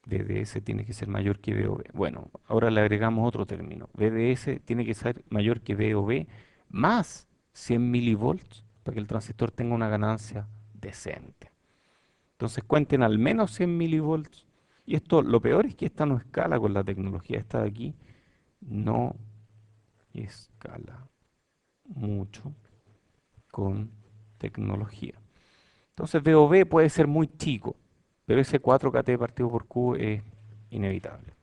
VDS tiene que ser mayor que VOB. Bueno, ahora le agregamos otro término. VDS tiene que ser mayor que VOB más 100 milivolts para que el transistor tenga una ganancia decente. Entonces cuenten al menos 100 milivolts. Y esto, lo peor es que esta no escala con la tecnología. Esta de aquí no escala mucho con tecnología. Entonces VOB puede ser muy chico, pero ese 4KT partido por Q es inevitable.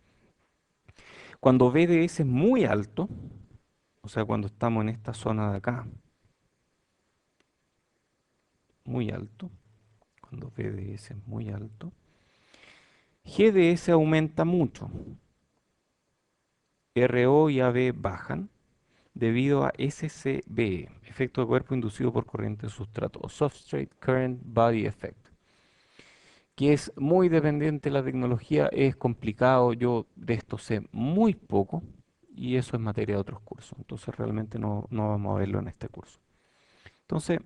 Cuando VDS es muy alto, o sea, cuando estamos en esta zona de acá, muy alto, cuando VDS es muy alto, GDS aumenta mucho, RO y AB bajan debido a SCBE, efecto de cuerpo inducido por corriente de sustrato, o Substrate Current Body Effect, que es muy dependiente de la tecnología, es complicado, yo de esto sé muy poco y eso es materia de otros cursos, entonces realmente no vamos a verlo en este curso. Entonces,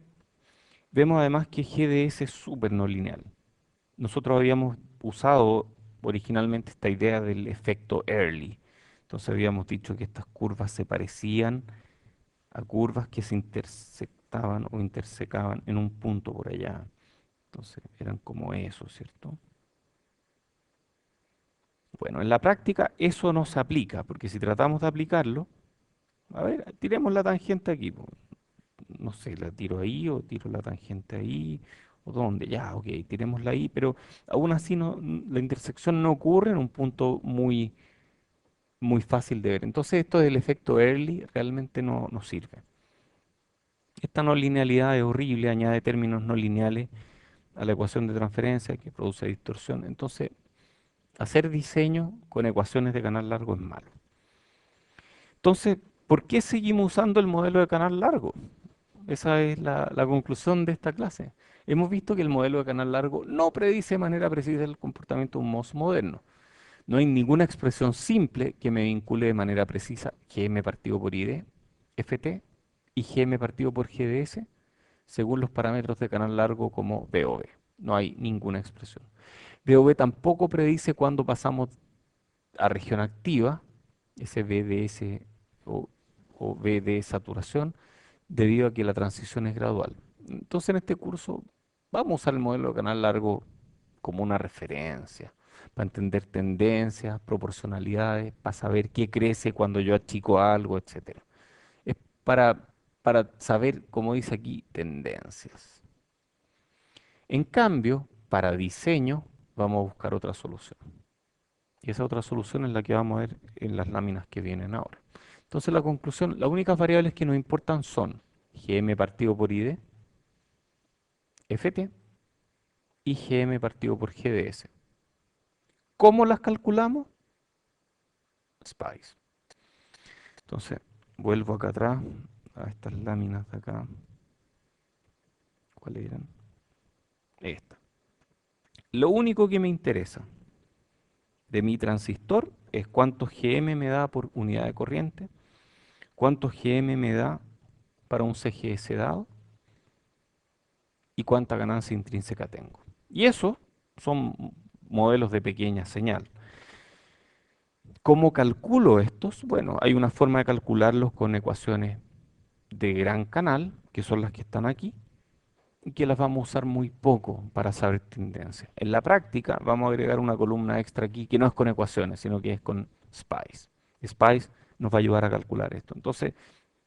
vemos además que GDS es súper no lineal. Nosotros habíamos usado originalmente esta idea del efecto Early, entonces habíamos dicho que estas curvas se parecían a curvas que se intersectaban o intersecaban en un punto por allá. Entonces eran como eso, ¿cierto? Bueno, en la práctica eso no se aplica, porque si tratamos de aplicarlo, a ver, tiremos la tangente aquí, po. No sé, la tiro ahí o tiro la tangente ahí, o dónde, ya, ok, tirémosla ahí, pero aún así la intersección no ocurre en un punto muy fácil de ver. Entonces esto del efecto Early realmente no sirve. Esta no linealidad es horrible, añade términos no lineales a la ecuación de transferencia que produce distorsión. Entonces, hacer diseño con ecuaciones de canal largo es malo. Entonces, ¿por qué seguimos usando el modelo de canal largo? Esa es la conclusión de esta clase. Hemos visto que el modelo de canal largo no predice de manera precisa el comportamiento de un MOS moderno. No hay ninguna expresión simple que me vincule de manera precisa GM partido por ID, FT y GM partido por GDS según los parámetros de canal largo como VOV. No hay ninguna expresión. VOV tampoco predice cuándo pasamos a región activa, ese VDS o, o V de saturación, debido a que la transición es gradual. Entonces en este curso vamos a usar el modelo de canal largo como una referencia, para entender tendencias, proporcionalidades, para saber qué crece cuando yo achico algo, etcétera. Es para para saber, como dice aquí, tendencias. En cambio, para diseño, vamos a buscar otra solución. Y esa otra solución es la que vamos a ver en las láminas que vienen ahora. Entonces, la conclusión, las únicas variables que nos importan son GM partido por ID, FT y GM partido por GDS. ¿Cómo las calculamos? SPICE. Entonces, vuelvo acá atrás a estas láminas de acá. ¿Cuáles eran? Esta. Lo único que me interesa de mi transistor es cuántos GM me da por unidad de corriente, cuántos GM me da para un CGS dado y cuánta ganancia intrínseca tengo. Y eso son modelos de pequeña señal. ¿Cómo calculo estos? Bueno, hay una forma de calcularlos con ecuaciones de gran canal, que son las que están aquí, y que las vamos a usar muy poco para saber tendencia. En la práctica vamos a agregar una columna extra aquí que no es con ecuaciones, sino que es con SPICE. SPICE nos va a ayudar a calcular esto. Entonces,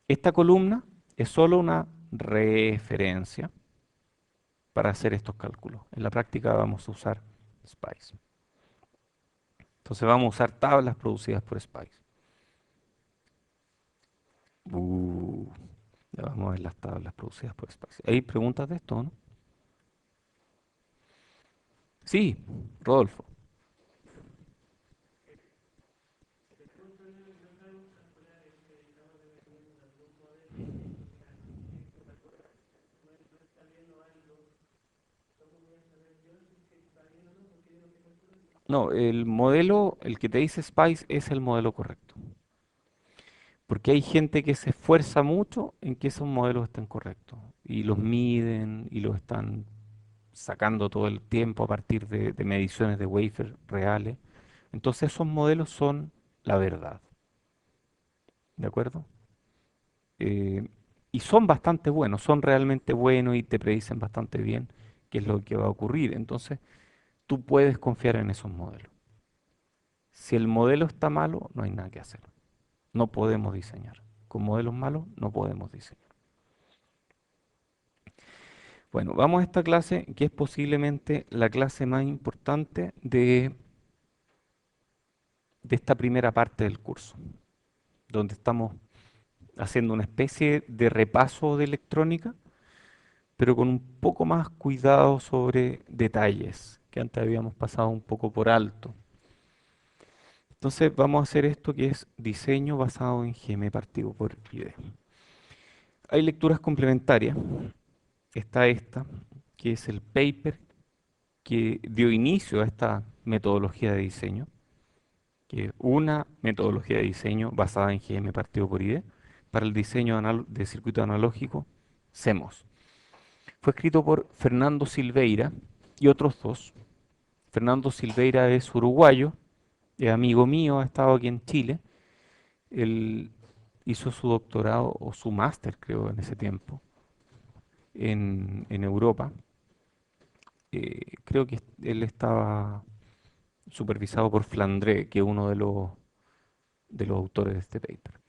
esta columna es solo una referencia para hacer estos cálculos. En la práctica vamos a usar SPICE. Entonces vamos a usar tablas producidas por SPICE. Uh, ya vamos a ver las tablas producidas por SPICE. ¿Hay preguntas de esto, no? Sí, Rodolfo. No, el modelo, el que te dice SPICE es el modelo correcto. Porque hay gente que se esfuerza mucho en que esos modelos estén correctos. Y los miden y los están sacando todo el tiempo a partir de mediciones de wafer reales. Entonces esos modelos son la verdad. ¿De acuerdo? Eh, y son bastante buenos, son realmente buenos y te predicen bastante bien qué es lo que va a ocurrir. Entonces tú puedes confiar en esos modelos. Si el modelo está malo, no hay nada que hacer. No podemos diseñar. Con modelos malos no podemos diseñar. Bueno, vamos a esta clase que es posiblemente la clase más importante de esta primera parte del curso, donde estamos haciendo una especie de repaso de electrónica, pero con un poco más cuidado sobre detalles que antes habíamos pasado un poco por alto. Entonces vamos a hacer esto que es diseño basado en GM partido por ID. Hay lecturas complementarias. Está esta, que es el paper que dio inicio a esta metodología de diseño, que es una metodología de diseño basada en GM partido por ID para el diseño de circuito analógico CMOS. Fue escrito por Fernando Silveira y otros dos. Fernando Silveira es uruguayo, es amigo mío, ha estado aquí en Chile. Él hizo su doctorado o su máster, creo, en ese tiempo, en Europa. Creo que él estaba supervisado por Flandré, que es uno de los autores de este paper.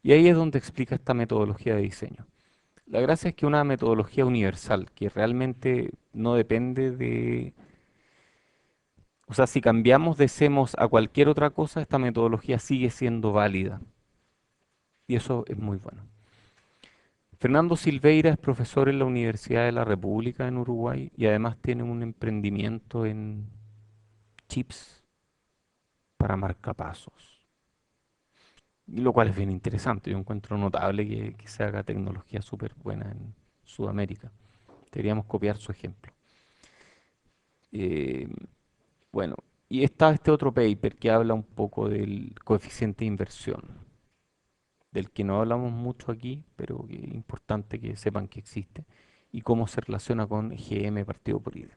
Y ahí es donde explica esta metodología de diseño. La gracia es que es una metodología universal, que realmente no depende de... O sea, si cambiamos de CMOS a cualquier otra cosa, esta metodología sigue siendo válida. Y eso es muy bueno. Fernando Silveira es profesor en la Universidad de la República en Uruguay y además tiene un emprendimiento en chips para marcapasos. Y lo cual es bien interesante. Yo encuentro notable que se haga tecnología súper buena en Sudamérica. Deberíamos copiar su ejemplo. Eh, bueno, y está este otro paper que habla un poco del coeficiente de inversión, del que no hablamos mucho aquí, pero que es importante que sepan que existe, y cómo se relaciona con GM partido por ID.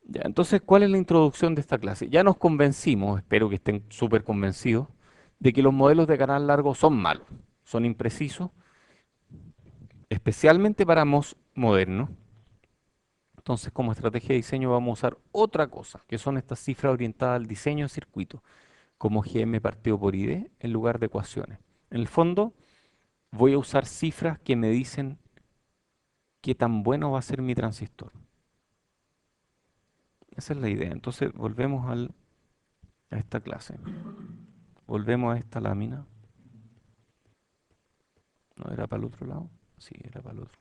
Ya, entonces, ¿cuál es la introducción de esta clase? Ya nos convencimos, espero que estén súper convencidos, de que los modelos de canal largo son malos, son imprecisos, especialmente para MOS modernos. Entonces, como estrategia de diseño vamos a usar otra cosa, que son estas cifras orientadas al diseño de circuito, como GM partido por ID en lugar de ecuaciones. En el fondo, voy a usar cifras que me dicen qué tan bueno va a ser mi transistor. Esa es la idea. Entonces, volvemos a esta clase. Volvemos a esta lámina. ¿No era para el otro lado? Sí, era para el otro.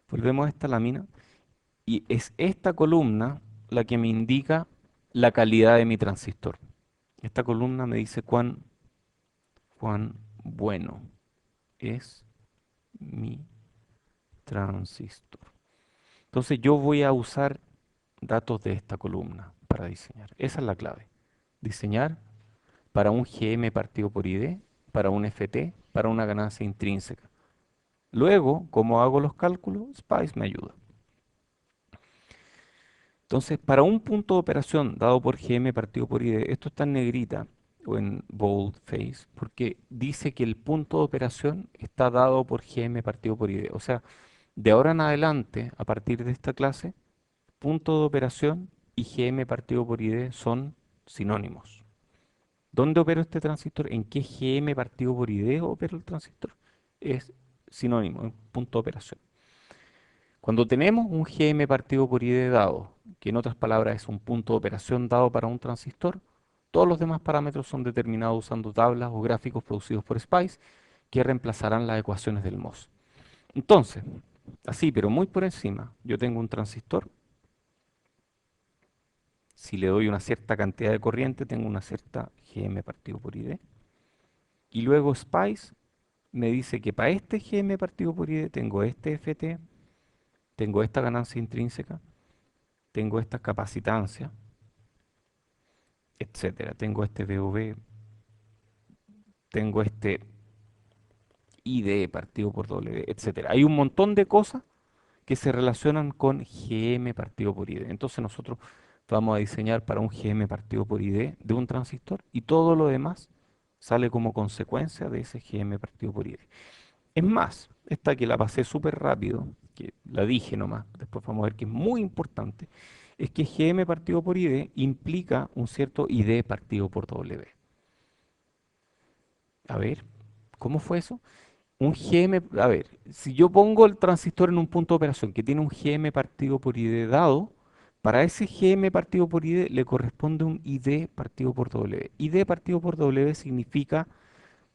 Volvemos a esta lámina y es esta columna la que me indica la calidad de mi transistor. Esta columna me dice cuán bueno es mi transistor. Entonces yo voy a usar datos de esta columna para diseñar. Esa es la clave. Diseñar para un GM partido por ID, para un FT, para una ganancia intrínseca. Luego, como hago los cálculos, Spice me ayuda. Entonces, para un punto de operación dado por GM partido por ID, esto está en negrita o en boldface, porque dice que el punto de operación está dado por GM partido por ID. O sea, de ahora en adelante, a partir de esta clase, punto de operación y GM partido por ID son sinónimos. ¿Dónde opera este transistor? ¿En qué GM partido por ID opera el transistor? Es sinónimo, es punto de operación. Cuando tenemos un GM partido por ID dado, que en otras palabras es un punto de operación dado para un transistor, todos los demás parámetros son determinados usando tablas o gráficos producidos por Spice que reemplazarán las ecuaciones del MOS. Entonces, así, pero muy por encima, yo tengo un transistor. Si le doy una cierta cantidad de corriente, tengo una cierta GM partido por ID. Y luego Spice me dice que para este GM partido por ID tengo este FT, tengo esta ganancia intrínseca, tengo esta capacitancia, etcétera. Tengo este VV, tengo este ID partido por W, etcétera. Hay un montón de cosas que se relacionan con GM partido por ID. Entonces nosotros vamos a diseñar para un GM partido por ID de un transistor y todo lo demás sale como consecuencia de ese GM partido por ID. Es más, esta que la pasé súper rápido, que la dije nomás, después vamos a ver que es muy importante, es que GM partido por ID implica un cierto ID partido por W. A ver, ¿cómo fue eso? Un GM, a ver, si yo pongo el transistor en un punto de operación que tiene un GM partido por ID dado, para ese GM partido por ID le corresponde un ID partido por W. ID partido por W significa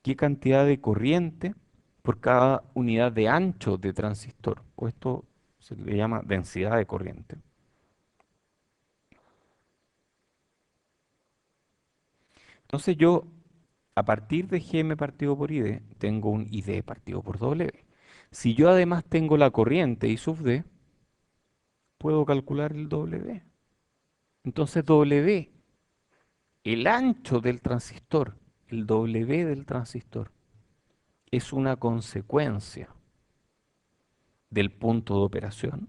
qué cantidad de corriente por cada unidad de ancho de transistor, o esto se le llama densidad de corriente. Entonces yo, a partir de GM partido por ID, tengo un ID partido por W. Si yo además tengo la corriente I sub D, puedo calcular el W. Entonces W, el ancho del transistor, el W del transistor, es una consecuencia del punto de operación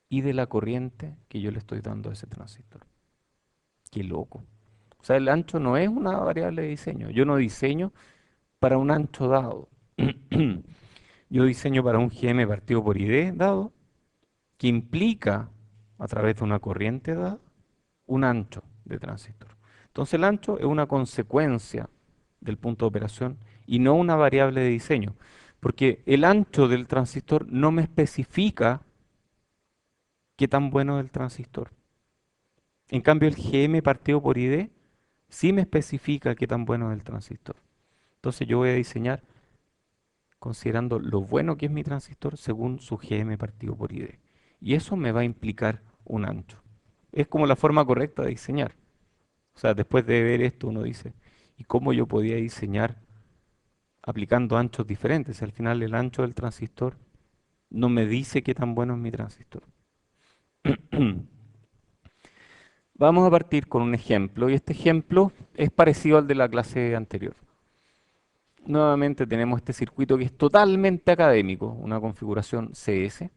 y de la corriente que yo le estoy dando a ese transistor. Qué loco. O sea, el ancho no es una variable de diseño. Yo no diseño para un ancho dado. Yo diseño para un GM partido por ID dado, que implica, a través de una corriente dada, un ancho de transistor. Entonces el ancho es una consecuencia del punto de operación y no una variable de diseño, porque el ancho del transistor no me especifica qué tan bueno es el transistor. En cambio, el GM partido por ID sí me especifica qué tan bueno es el transistor. Entonces yo voy a diseñar considerando lo bueno que es mi transistor según su GM partido por ID. Y eso me va a implicar un ancho. Es como la forma correcta de diseñar. O sea, después de ver esto uno dice, ¿y cómo yo podía diseñar aplicando anchos diferentes? Al final el ancho del transistor no me dice qué tan bueno es mi transistor. Vamos a partir con un ejemplo y este ejemplo es parecido al de la clase anterior. Nuevamente tenemos este circuito que es totalmente académico, una configuración CS,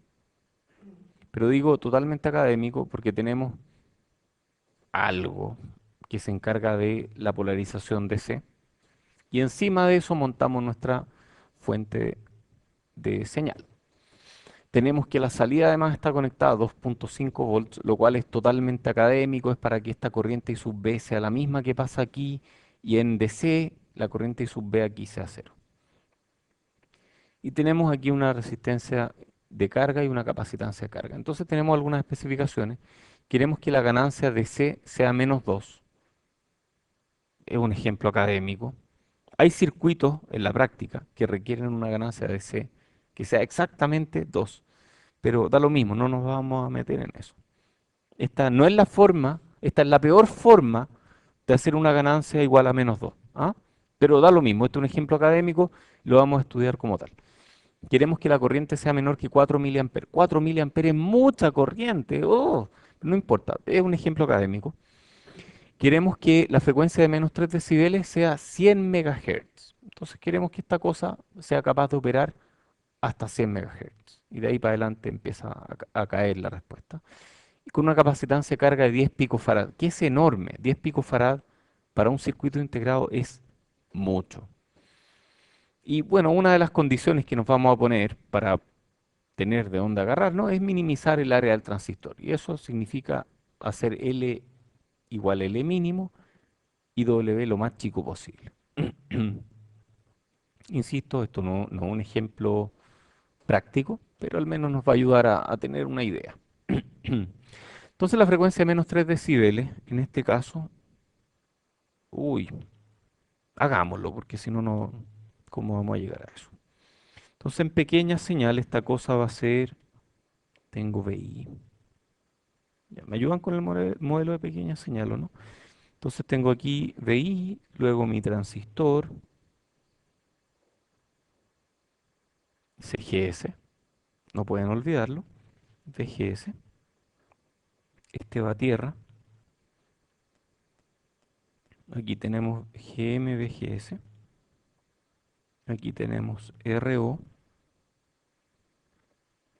pero digo totalmente académico porque tenemos algo que se encarga de la polarización DC y encima de eso montamos nuestra fuente de señal. Tenemos que la salida además está conectada a 2.5 volts, lo cual es totalmente académico, es para que esta corriente I sub B sea la misma que pasa aquí, y en DC la corriente I sub B aquí sea cero. Y tenemos aquí una resistencia de carga y una capacitancia de carga. Entonces tenemos algunas especificaciones. Queremos que la ganancia de C sea -2. Es un ejemplo académico. Hay circuitos en la práctica que requieren una ganancia de C que sea exactamente 2, pero da lo mismo, no nos vamos a meter en eso. Esta no es la forma, esta es la peor forma de hacer una ganancia igual a -2. ¿Ah? Pero da lo mismo, este es un ejemplo académico, lo vamos a estudiar como tal. Queremos que la corriente sea menor que 4 miliamperes. 4 miliamperes es mucha corriente. Oh, no importa, es un ejemplo académico. Queremos que la frecuencia de -3 decibeles sea 100 megahertz. Entonces queremos que esta cosa sea capaz de operar hasta 100 megahertz. Y de ahí para adelante empieza a caer la respuesta. Y con una capacitancia de carga de 10 picofarad, que es enorme. 10 picofarad para un circuito integrado es mucho. Y bueno, una de las condiciones que nos vamos a poner para tener de dónde agarrar, ¿no? Es minimizar el área del transistor. Y eso significa hacer L igual a L mínimo y W lo más chico posible. Insisto, esto no es un ejemplo práctico, pero al menos nos va a ayudar a tener una idea. Entonces la frecuencia de -3 decibeles, en este caso, uy, hagámoslo, porque si no, ¿cómo vamos a llegar a eso? Entonces en pequeña señal esta cosa va a ser, tengo VI. Ya, ¿me ayudan con el modelo de pequeña señal o no? Entonces tengo aquí VI, luego mi transistor, CGS, no pueden olvidarlo, VGS, este va a tierra, aquí tenemos GM-VGS, aquí tenemos RO,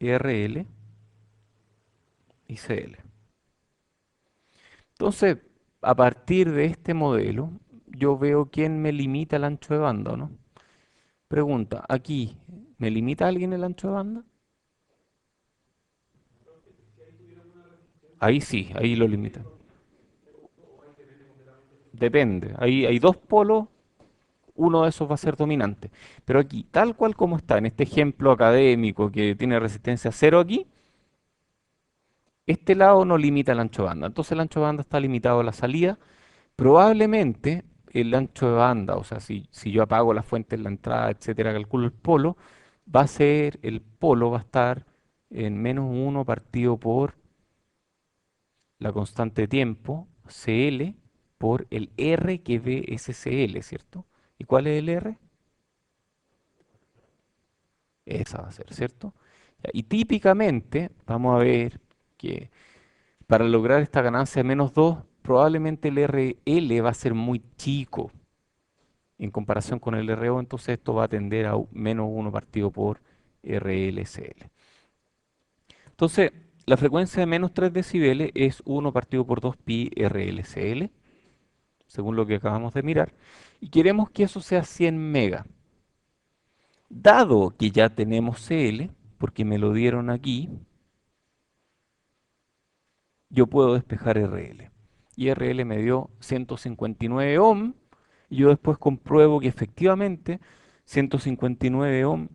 RL y CL. Entonces, a partir de este modelo, yo veo quién me limita el ancho de banda, ¿o no? Pregunta, aquí, ¿me limita alguien el ancho de banda? Ahí sí, ahí lo limita. Depende, ahí hay dos polos, uno de esos va a ser dominante. Pero aquí, tal cual como está en este ejemplo académico que tiene resistencia cero aquí, este lado no limita el ancho de banda. Entonces el ancho de banda está limitado a la salida. Probablemente el ancho de banda, o sea, si yo apago la fuente en la entrada, etcétera, calculo el polo, el polo va a estar en -1 partido por la constante de tiempo, CL, por el R que ve ese CL, ¿cierto? ¿Y cuál es el R? Esa va a ser, ¿cierto? Ya, y típicamente vamos a ver que para lograr esta ganancia de -2, probablemente el RL va a ser muy chico en comparación con el RO, entonces esto va a tender a -1 partido por RLCL. Entonces, la frecuencia de -3 decibeles es 1 partido por 2 pi RLCL, según lo que acabamos de mirar, y queremos que eso sea 100 mega. Dado que ya tenemos CL, porque me lo dieron aquí, yo puedo despejar RL. Y RL me dio 159 ohm, y yo después compruebo que efectivamente 159 ohm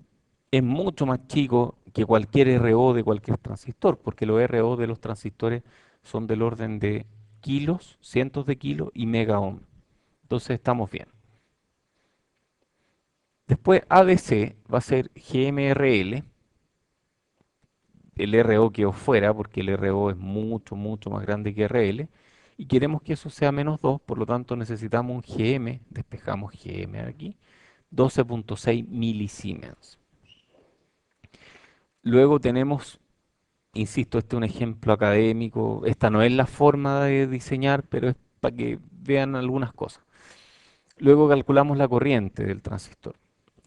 es mucho más chico que cualquier RO de cualquier transistor, porque los RO de los transistores son del orden de kilos, cientos de kilos y mega ohm. Entonces estamos bien. Después ADC va a ser GMRL, el RO quedó fuera porque el RO es mucho, mucho más grande que RL. Y queremos que eso sea -2, por lo tanto necesitamos un GM, despejamos GM aquí, 12.6 milisiemens. Luego tenemos, insisto, este es un ejemplo académico, esta no es la forma de diseñar, pero es para que vean algunas cosas. Luego calculamos la corriente del transistor,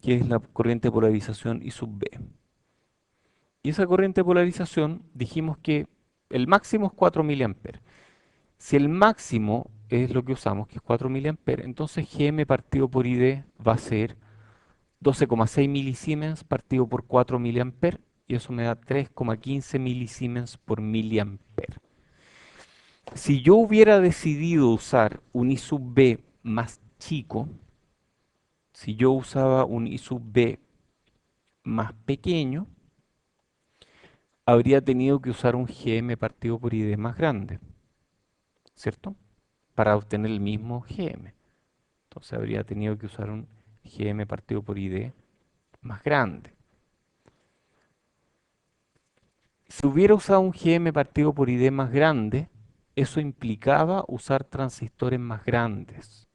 que es la corriente de polarización I sub B. Y esa corriente de polarización dijimos que el máximo es 4 miliamperes. Si el máximo es lo que usamos, que es 4 miliamperes, entonces Gm partido por Id va a ser 12,6 milisiemens partido por 4 miliamperes, y eso me da 3,15 milisiemens por miliamper. Si yo hubiera decidido usar un I sub B más chico, si yo usaba un I sub B más pequeño, habría tenido que usar un GM partido por ID más grande, ¿cierto? Para obtener el mismo GM. Entonces habría tenido que usar un GM partido por ID más grande. Si hubiera usado un GM partido por ID más grande, eso implicaba usar transistores más grandes.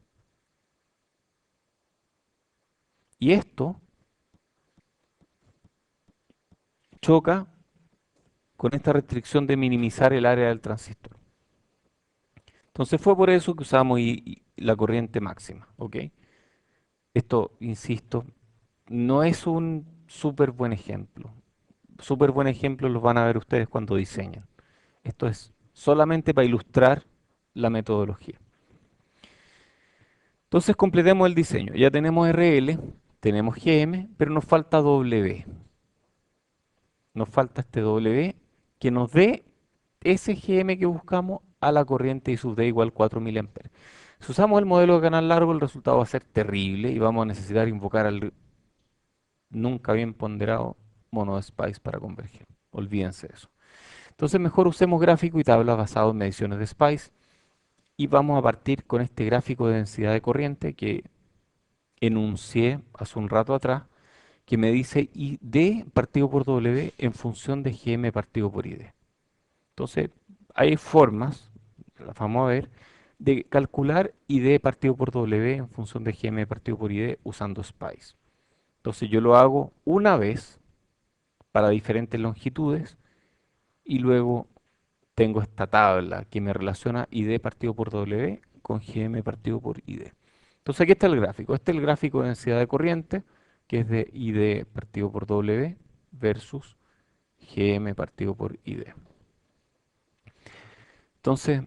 Y esto choca con esta restricción de minimizar el área del transistor. Entonces fue por eso que usamos la corriente máxima, ¿ok? Esto, insisto, no es un súper buen ejemplo. Súper buen ejemplo los van a ver ustedes cuando diseñan. Esto es solamente para ilustrar la metodología. Entonces completemos el diseño. Ya tenemos RL, tenemos GM, pero nos falta W. Nos falta este W que nos dé ese GM que buscamos a la corriente I sub D igual 4 miliamperes. Si usamos el modelo de canal largo, el resultado va a ser terrible y vamos a necesitar invocar al nunca bien ponderado mono de Spice para converger. Olvídense de eso. Entonces mejor usemos gráfico y tabla basado en mediciones de Spice y vamos a partir con este gráfico de densidad de corriente que enuncié hace un rato atrás, que me dice ID partido por W en función de GM partido por ID. Entonces, hay formas, las vamos a ver, de calcular ID partido por W en función de GM partido por ID usando Spice. Entonces, yo lo hago una vez para diferentes longitudes y luego tengo esta tabla que me relaciona ID partido por W con GM partido por ID. Entonces aquí está el gráfico. Este es el gráfico de densidad de corriente, que es de ID partido por W versus GM partido por ID. Entonces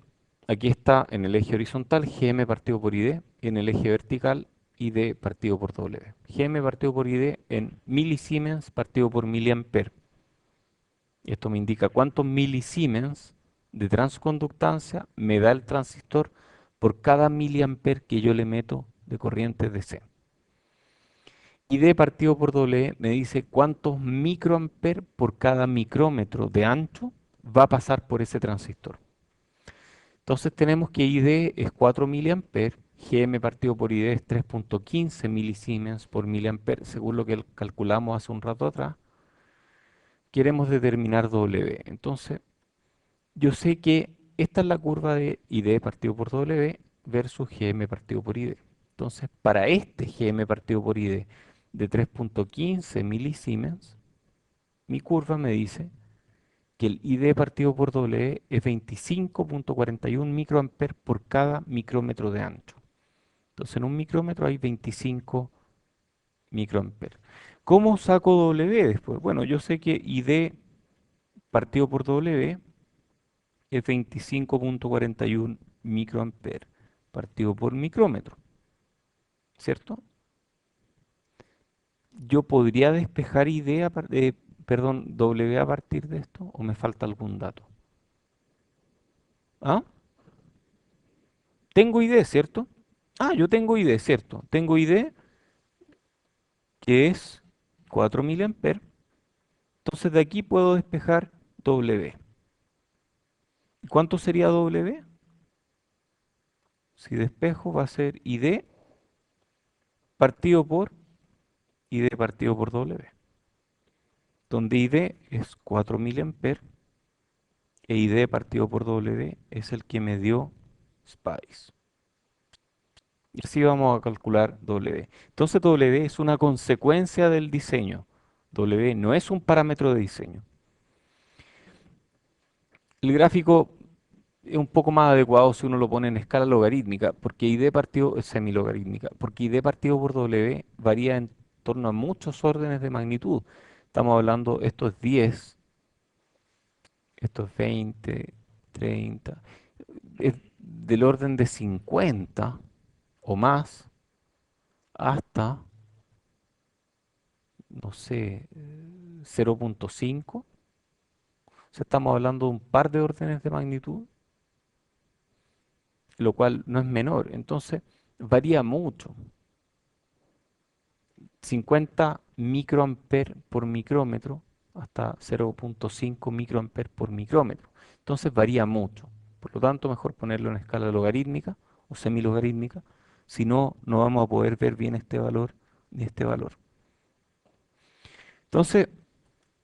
aquí está en el eje horizontal GM partido por ID y en el eje vertical ID partido por W. GM partido por ID en milisiemens partido por miliamper. Y esto me indica cuántos milisiemens de transconductancia me da el transistor por cada miliamper que yo le meto de corriente DC. Y D partido por W me dice cuántos microamper por cada micrómetro de ancho va a pasar por ese transistor. Entonces tenemos que ID es 4 miliamper, GM partido por ID es 3,15 milisiemens por miliamper, según lo que calculamos hace un rato atrás. Queremos determinar W. Entonces yo sé que esta es la curva de ID partido por W versus GM partido por ID. Entonces, para este GM partido por ID de 3,15 milisiemens, mi curva me dice que el ID partido por W es 25,41 microamperes por cada micrómetro de ancho. Entonces, en un micrómetro hay 25 microamperes. ¿Cómo saco W después? Bueno, yo sé que ID partido por W es 25,41 microamperes partido por micrómetro, ¿cierto? Yo podría despejar idea, perdón, W a partir de esto, o me falta algún dato. ¿Ah? Tengo ID, ¿cierto? Ah, yo tengo ID, ¿cierto? Tengo ID que es 4 miliamperes. Entonces de aquí puedo despejar W. ¿Cuánto sería W? Si despejo va a ser ID partido por ID partido por W. Donde ID es 4 miliamperes e ID partido por W es el que me dio Spice. Y así vamos a calcular W. Entonces W es una consecuencia del diseño. W no es un parámetro de diseño. El gráfico es un poco más adecuado si uno lo pone en escala logarítmica, porque ID partido es semilogarítmica, porque ID partido por W varía en torno a muchos órdenes de magnitud. Estamos hablando, esto es 10, esto es 20, 30, es del orden de 50 o más hasta no sé, 0,5. O sea, estamos hablando de un par de órdenes de magnitud, lo cual no es menor. Entonces, varía mucho. 50 microamperes por micrómetro hasta 0,5 microamperes por micrómetro. Entonces varía mucho. Por lo tanto, mejor ponerlo en escala logarítmica o semilogarítmica. Si no, no vamos a poder ver bien este valor ni este valor. Entonces,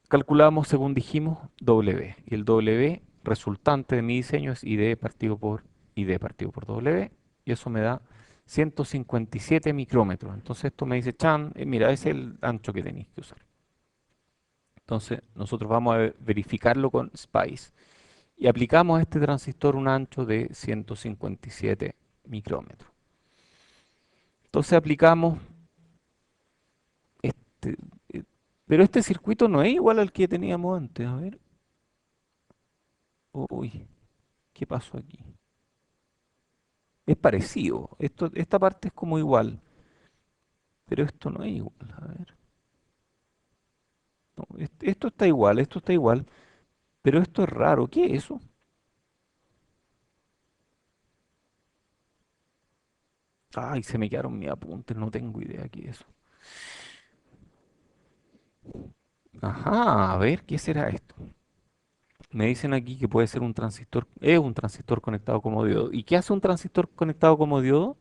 calculamos, según dijimos, W. Y el W resultante de mi diseño es ID partido por W. Y eso me da 157 micrómetros. Entonces esto me dice, Chan, mira, ese es el ancho que tenéis que usar. Entonces nosotros vamos a verificarlo con SPICE. Y aplicamos a este transistor un ancho de 157 micrómetros. Entonces aplicamos este, eh, pero este circuito no es igual al que teníamos antes. A ver, uy, ¿qué pasó aquí? Es parecido. Esta parte es como igual, pero esto no es igual. A ver, no, esto está igual, pero esto es raro. ¿Qué es eso? Ay, se me quedaron mis apuntes, no tengo idea qué es eso. Ajá, a ver, ¿qué será esto? Me dicen aquí que puede ser un transistor, es un transistor conectado como diodo. ¿Y qué hace un transistor conectado como diodo?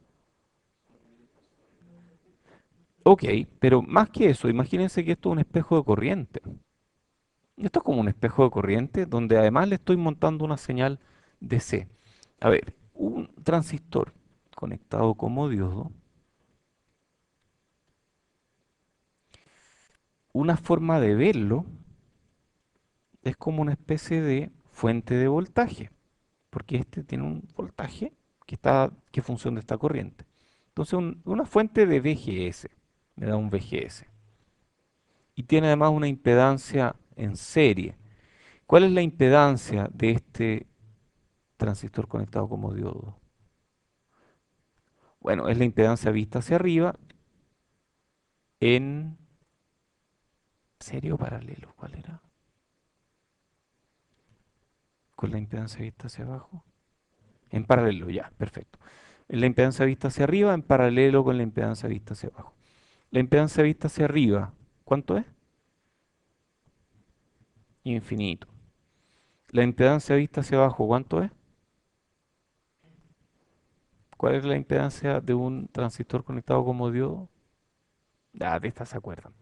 Ok, pero más que eso, imagínense que esto es un espejo de corriente. Esto es como un espejo de corriente donde además le estoy montando una señal DC. A ver, un transistor conectado como diodo, una forma de verlo es como una especie de fuente de voltaje, porque este tiene un voltaje que es función de esta corriente. Entonces, una fuente de VGS, me da un VGS. Y tiene además una impedancia en serie. ¿Cuál es la impedancia de este transistor conectado como diodo? Bueno, es la impedancia vista hacia arriba en serie o paralelo. ¿Cuál era? Con la impedancia vista hacia abajo. En paralelo, ya, perfecto. Es la impedancia vista hacia arriba en paralelo con la impedancia vista hacia abajo. La impedancia vista hacia arriba, ¿cuánto es? Infinito. La impedancia vista hacia abajo, ¿cuánto es? ¿Cuál es la impedancia de un transistor conectado como diodo? Ah, de esta se acuerdan.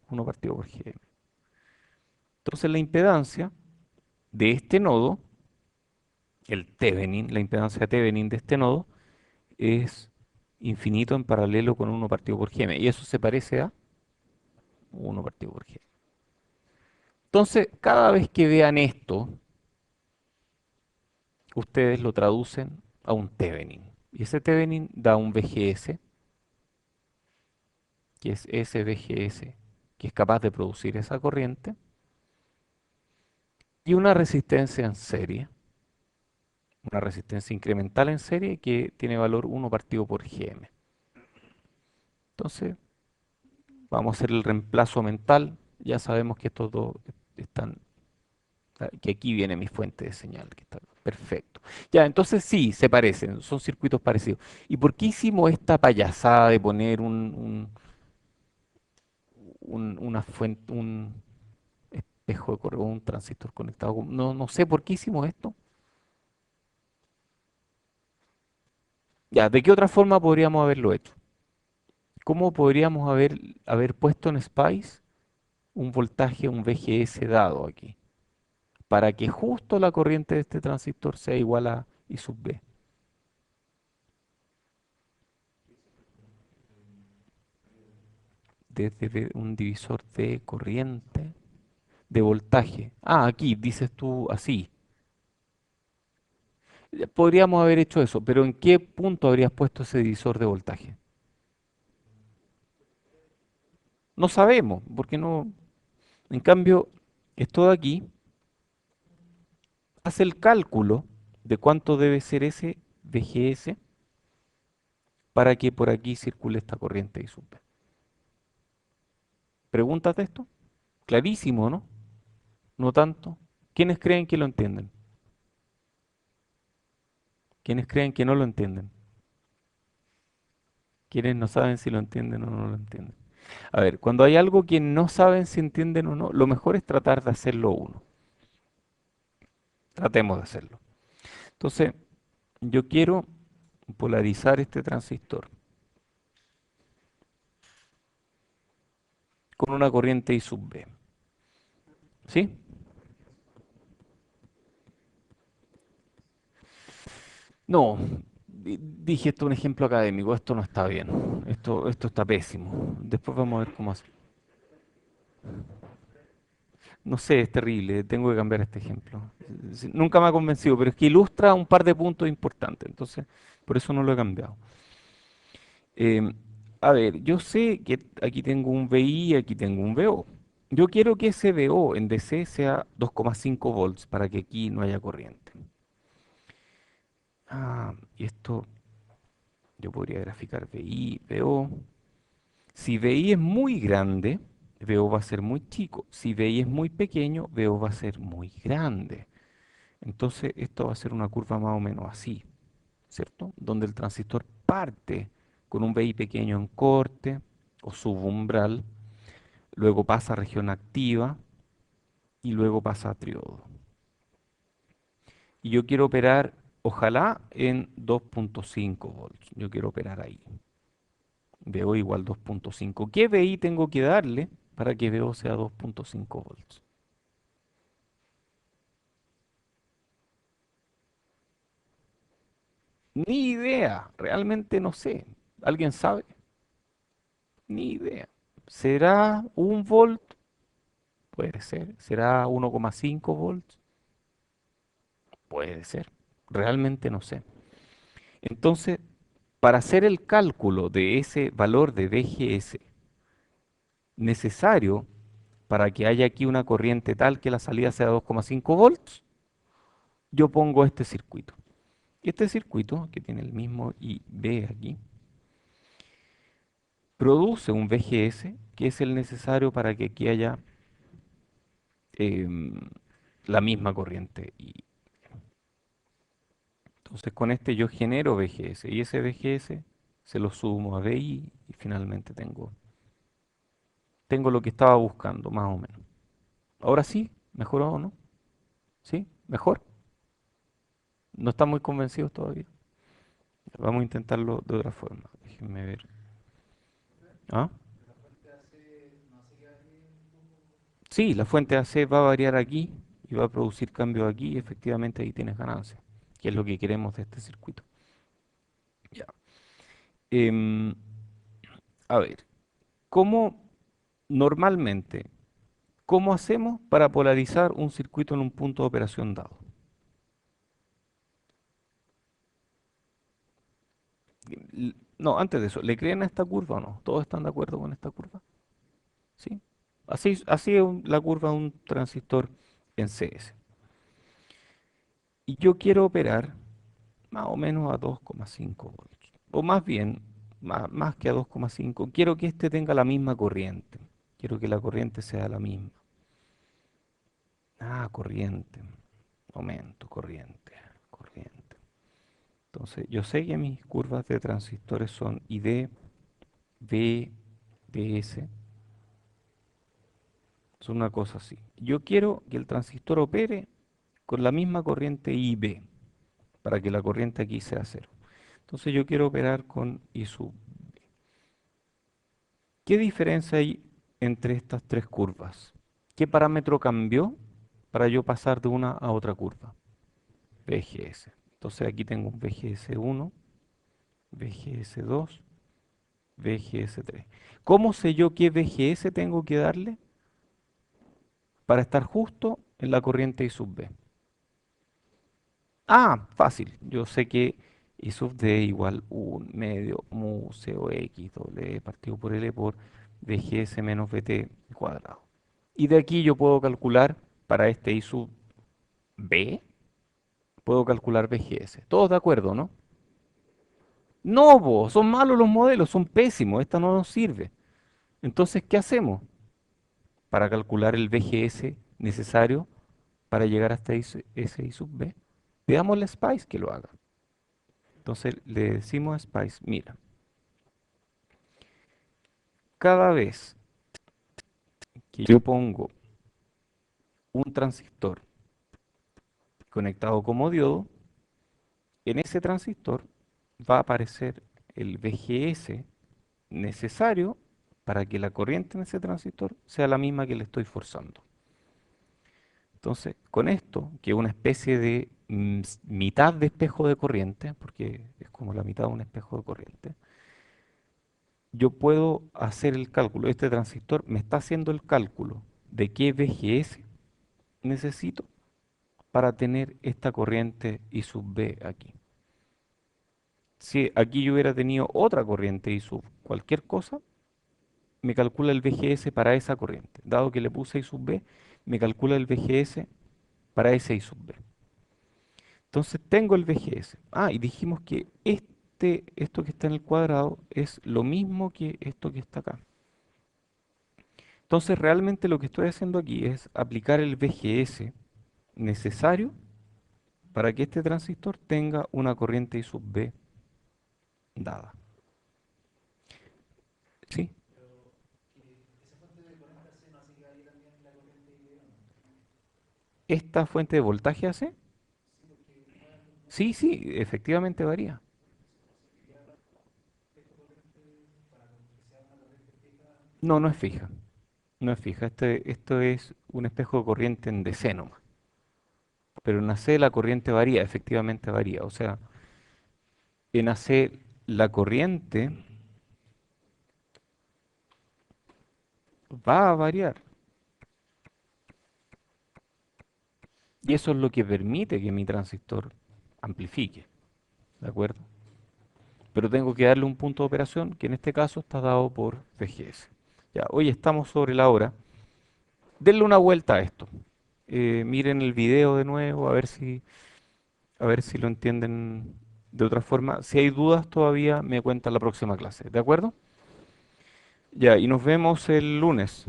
Uno partido por G. Entonces la impedancia de este nodo, el Thevenin, la impedancia Thevenin de este nodo, es infinito en paralelo con uno partido por Gm. Y eso se parece a uno partido por Gm. Entonces, cada vez que vean esto, ustedes lo traducen a un Thevenin. Y ese Thevenin da un VGS, que es ese VGS, que es capaz de producir esa corriente, y una resistencia en serie, una resistencia incremental en serie que tiene valor uno partido por Gm. Entonces, vamos a hacer el reemplazo mental. Ya sabemos que estos dos están, que aquí viene mi fuente de señal, que está perfecto. Ya, entonces sí, se parecen, son circuitos parecidos. ¿Y por qué hicimos esta payasada de poner una fuente, un espejo de correo, un transistor conectado? No, no sé por qué hicimos esto. Ya, ¿de qué otra forma podríamos haberlo hecho? ¿Cómo podríamos haber puesto en SPICE un voltaje, un VGS dado aquí, para que justo la corriente de este transistor sea igual a I sub B? Desde un divisor de corriente, de voltaje. Ah, aquí dices tú así. Podríamos haber hecho eso, pero ¿en qué punto habrías puesto ese divisor de voltaje? No sabemos, porque no. En cambio, esto de aquí hace el cálculo de cuánto debe ser ese VGS para que por aquí circule esta corriente I sub B. ¿Preguntas de esto? Clarísimo, ¿no? No tanto. ¿Quiénes creen que lo entienden? ¿Quiénes creen que no lo entienden? ¿Quiénes no saben si lo entienden o no lo entienden? A ver, cuando hay algo que no saben si entienden o no, lo mejor es tratar de hacerlo uno. Tratemos de hacerlo. Entonces, yo quiero polarizar este transistor con una corriente I sub B. ¿Sí? No, dije esto es un ejemplo académico, esto no está bien, esto está pésimo. Después vamos a ver cómo hacer. No sé, es terrible, tengo que cambiar este ejemplo. Nunca me ha convencido, pero es que ilustra un par de puntos importantes, entonces por eso no lo he cambiado. Em, a ver, yo sé que aquí tengo un VI y aquí tengo un VO. Yo quiero que ese VO en DC sea 2,5 volts para que aquí no haya corriente. Y esto yo podría graficar VI, VO. Si VI es muy grande, VO va a ser muy chico. Si VI es muy pequeño, VO va a ser muy grande. Entonces esto va a ser una curva más o menos así, ¿cierto? Donde el transistor parte con un VI pequeño en corte o subumbral, luego pasa a región activa y luego pasa a triodo. Y yo quiero operar, ojalá, en 2,5 volts. Yo quiero operar ahí. VO igual 2,5. ¿Qué VI tengo que darle para que VO sea 2,5 volts? Ni idea, realmente no sé. ¿Alguien sabe? Ni idea. ¿Será un volt? Puede ser. ¿Será 1,5 volts? Puede ser. Realmente no sé. Entonces, para hacer el cálculo de ese valor de VGS necesario para que haya aquí una corriente tal que la salida sea 2,5 volts, yo pongo este circuito. Y este circuito, que tiene el mismo IB aquí, produce un VGS que es el necesario para que aquí haya em, la misma corriente. Y entonces con este yo genero VGS y ese VGS se lo sumo a VI y finalmente tengo lo que estaba buscando, más o menos. Ahora sí, ¿mejoró o no? ¿Sí? ¿Mejor? ¿No están muy convencidos todavía? Vamos a intentarlo de otra forma. Déjenme ver. ¿Ah? Sí, la fuente AC va a variar aquí y va a producir cambios aquí y efectivamente ahí tienes ganancia, que es lo que queremos de este circuito. Ya. Em, a ver, ¿cómo normalmente, cómo hacemos para polarizar un circuito en un punto de operación dado? No, antes de eso, ¿le creen a esta curva o no? ¿Todos están de acuerdo con esta curva? ¿Sí? Así es la curva de un transistor en CS. Y yo quiero operar más o menos a 2,5 volts. O más bien, más que a 2,5. Quiero que este tenga la misma corriente. Quiero que la corriente sea la misma. Corriente. Momento, corriente. Corriente. Entonces, yo sé que mis curvas de transistores son ID, V, DS. Es una cosa así. Yo quiero que el transistor opere con la misma corriente IB, para que la corriente aquí sea cero. Entonces yo quiero operar con I sub. ¿Qué diferencia hay entre estas tres curvas? ¿Qué parámetro cambió para yo pasar de una a otra curva? VGS. Entonces aquí tengo un VGS1, VGS2, VGS3. ¿Cómo sé yo qué VGS tengo que darle para estar justo en la corriente I sub B? Fácil. Yo sé que I sub D igual 1 medio mu COX doble E partido por L por VGS menos VT cuadrado. Y de aquí yo puedo calcular para este I sub B, puedo calcular VGS. ¿Todos de acuerdo, no? No, son malos los modelos, son pésimos, esta no nos sirve. Entonces, ¿qué hacemos? para calcular el VGS necesario para llegar hasta S I sub B. Pidámosle a Spice que lo haga. Entonces le decimos a Spice, mira, cada vez que yo pongo un transistor conectado como diodo, en ese transistor va a aparecer el VGS necesario para que la corriente en ese transistor sea la misma que le estoy forzando. Entonces, con esto, que es una especie de mitad de espejo de corriente, porque es como la mitad de un espejo de corriente, yo puedo hacer el cálculo. Este transistor me está haciendo el cálculo de qué VGS necesito para tener esta corriente I sub B aquí. Si aquí yo hubiera tenido otra corriente I sub cualquier cosa, me calcula el VGS para esa corriente. Dado que le puse I sub B, me calcula el VGS para ese I sub B. Entonces tengo el VGS. Ah, y dijimos que esto que está en el cuadrado es lo mismo que esto que está acá. Entonces realmente lo que estoy haciendo aquí es aplicar el VGS necesario para que este transistor tenga una corriente I sub B dada. ¿Sí? ¿Esta fuente de voltaje hace? Sí, sí, efectivamente varía. No, no es fija. No es fija. Esto es un espejo de corriente en DC nomás. Pero en AC la corriente varía, efectivamente varía. O sea, en AC la corriente va a variar. Y eso es lo que permite que mi transistor amplifique. ¿De acuerdo? Pero tengo que darle un punto de operación que en este caso está dado por VGS. Ya, hoy estamos sobre la hora. Denle una vuelta a esto. Miren el video de nuevo, a ver si lo entienden de otra forma. Si hay dudas todavía, me cuentan la próxima clase. ¿De acuerdo? Ya, y nos vemos el lunes.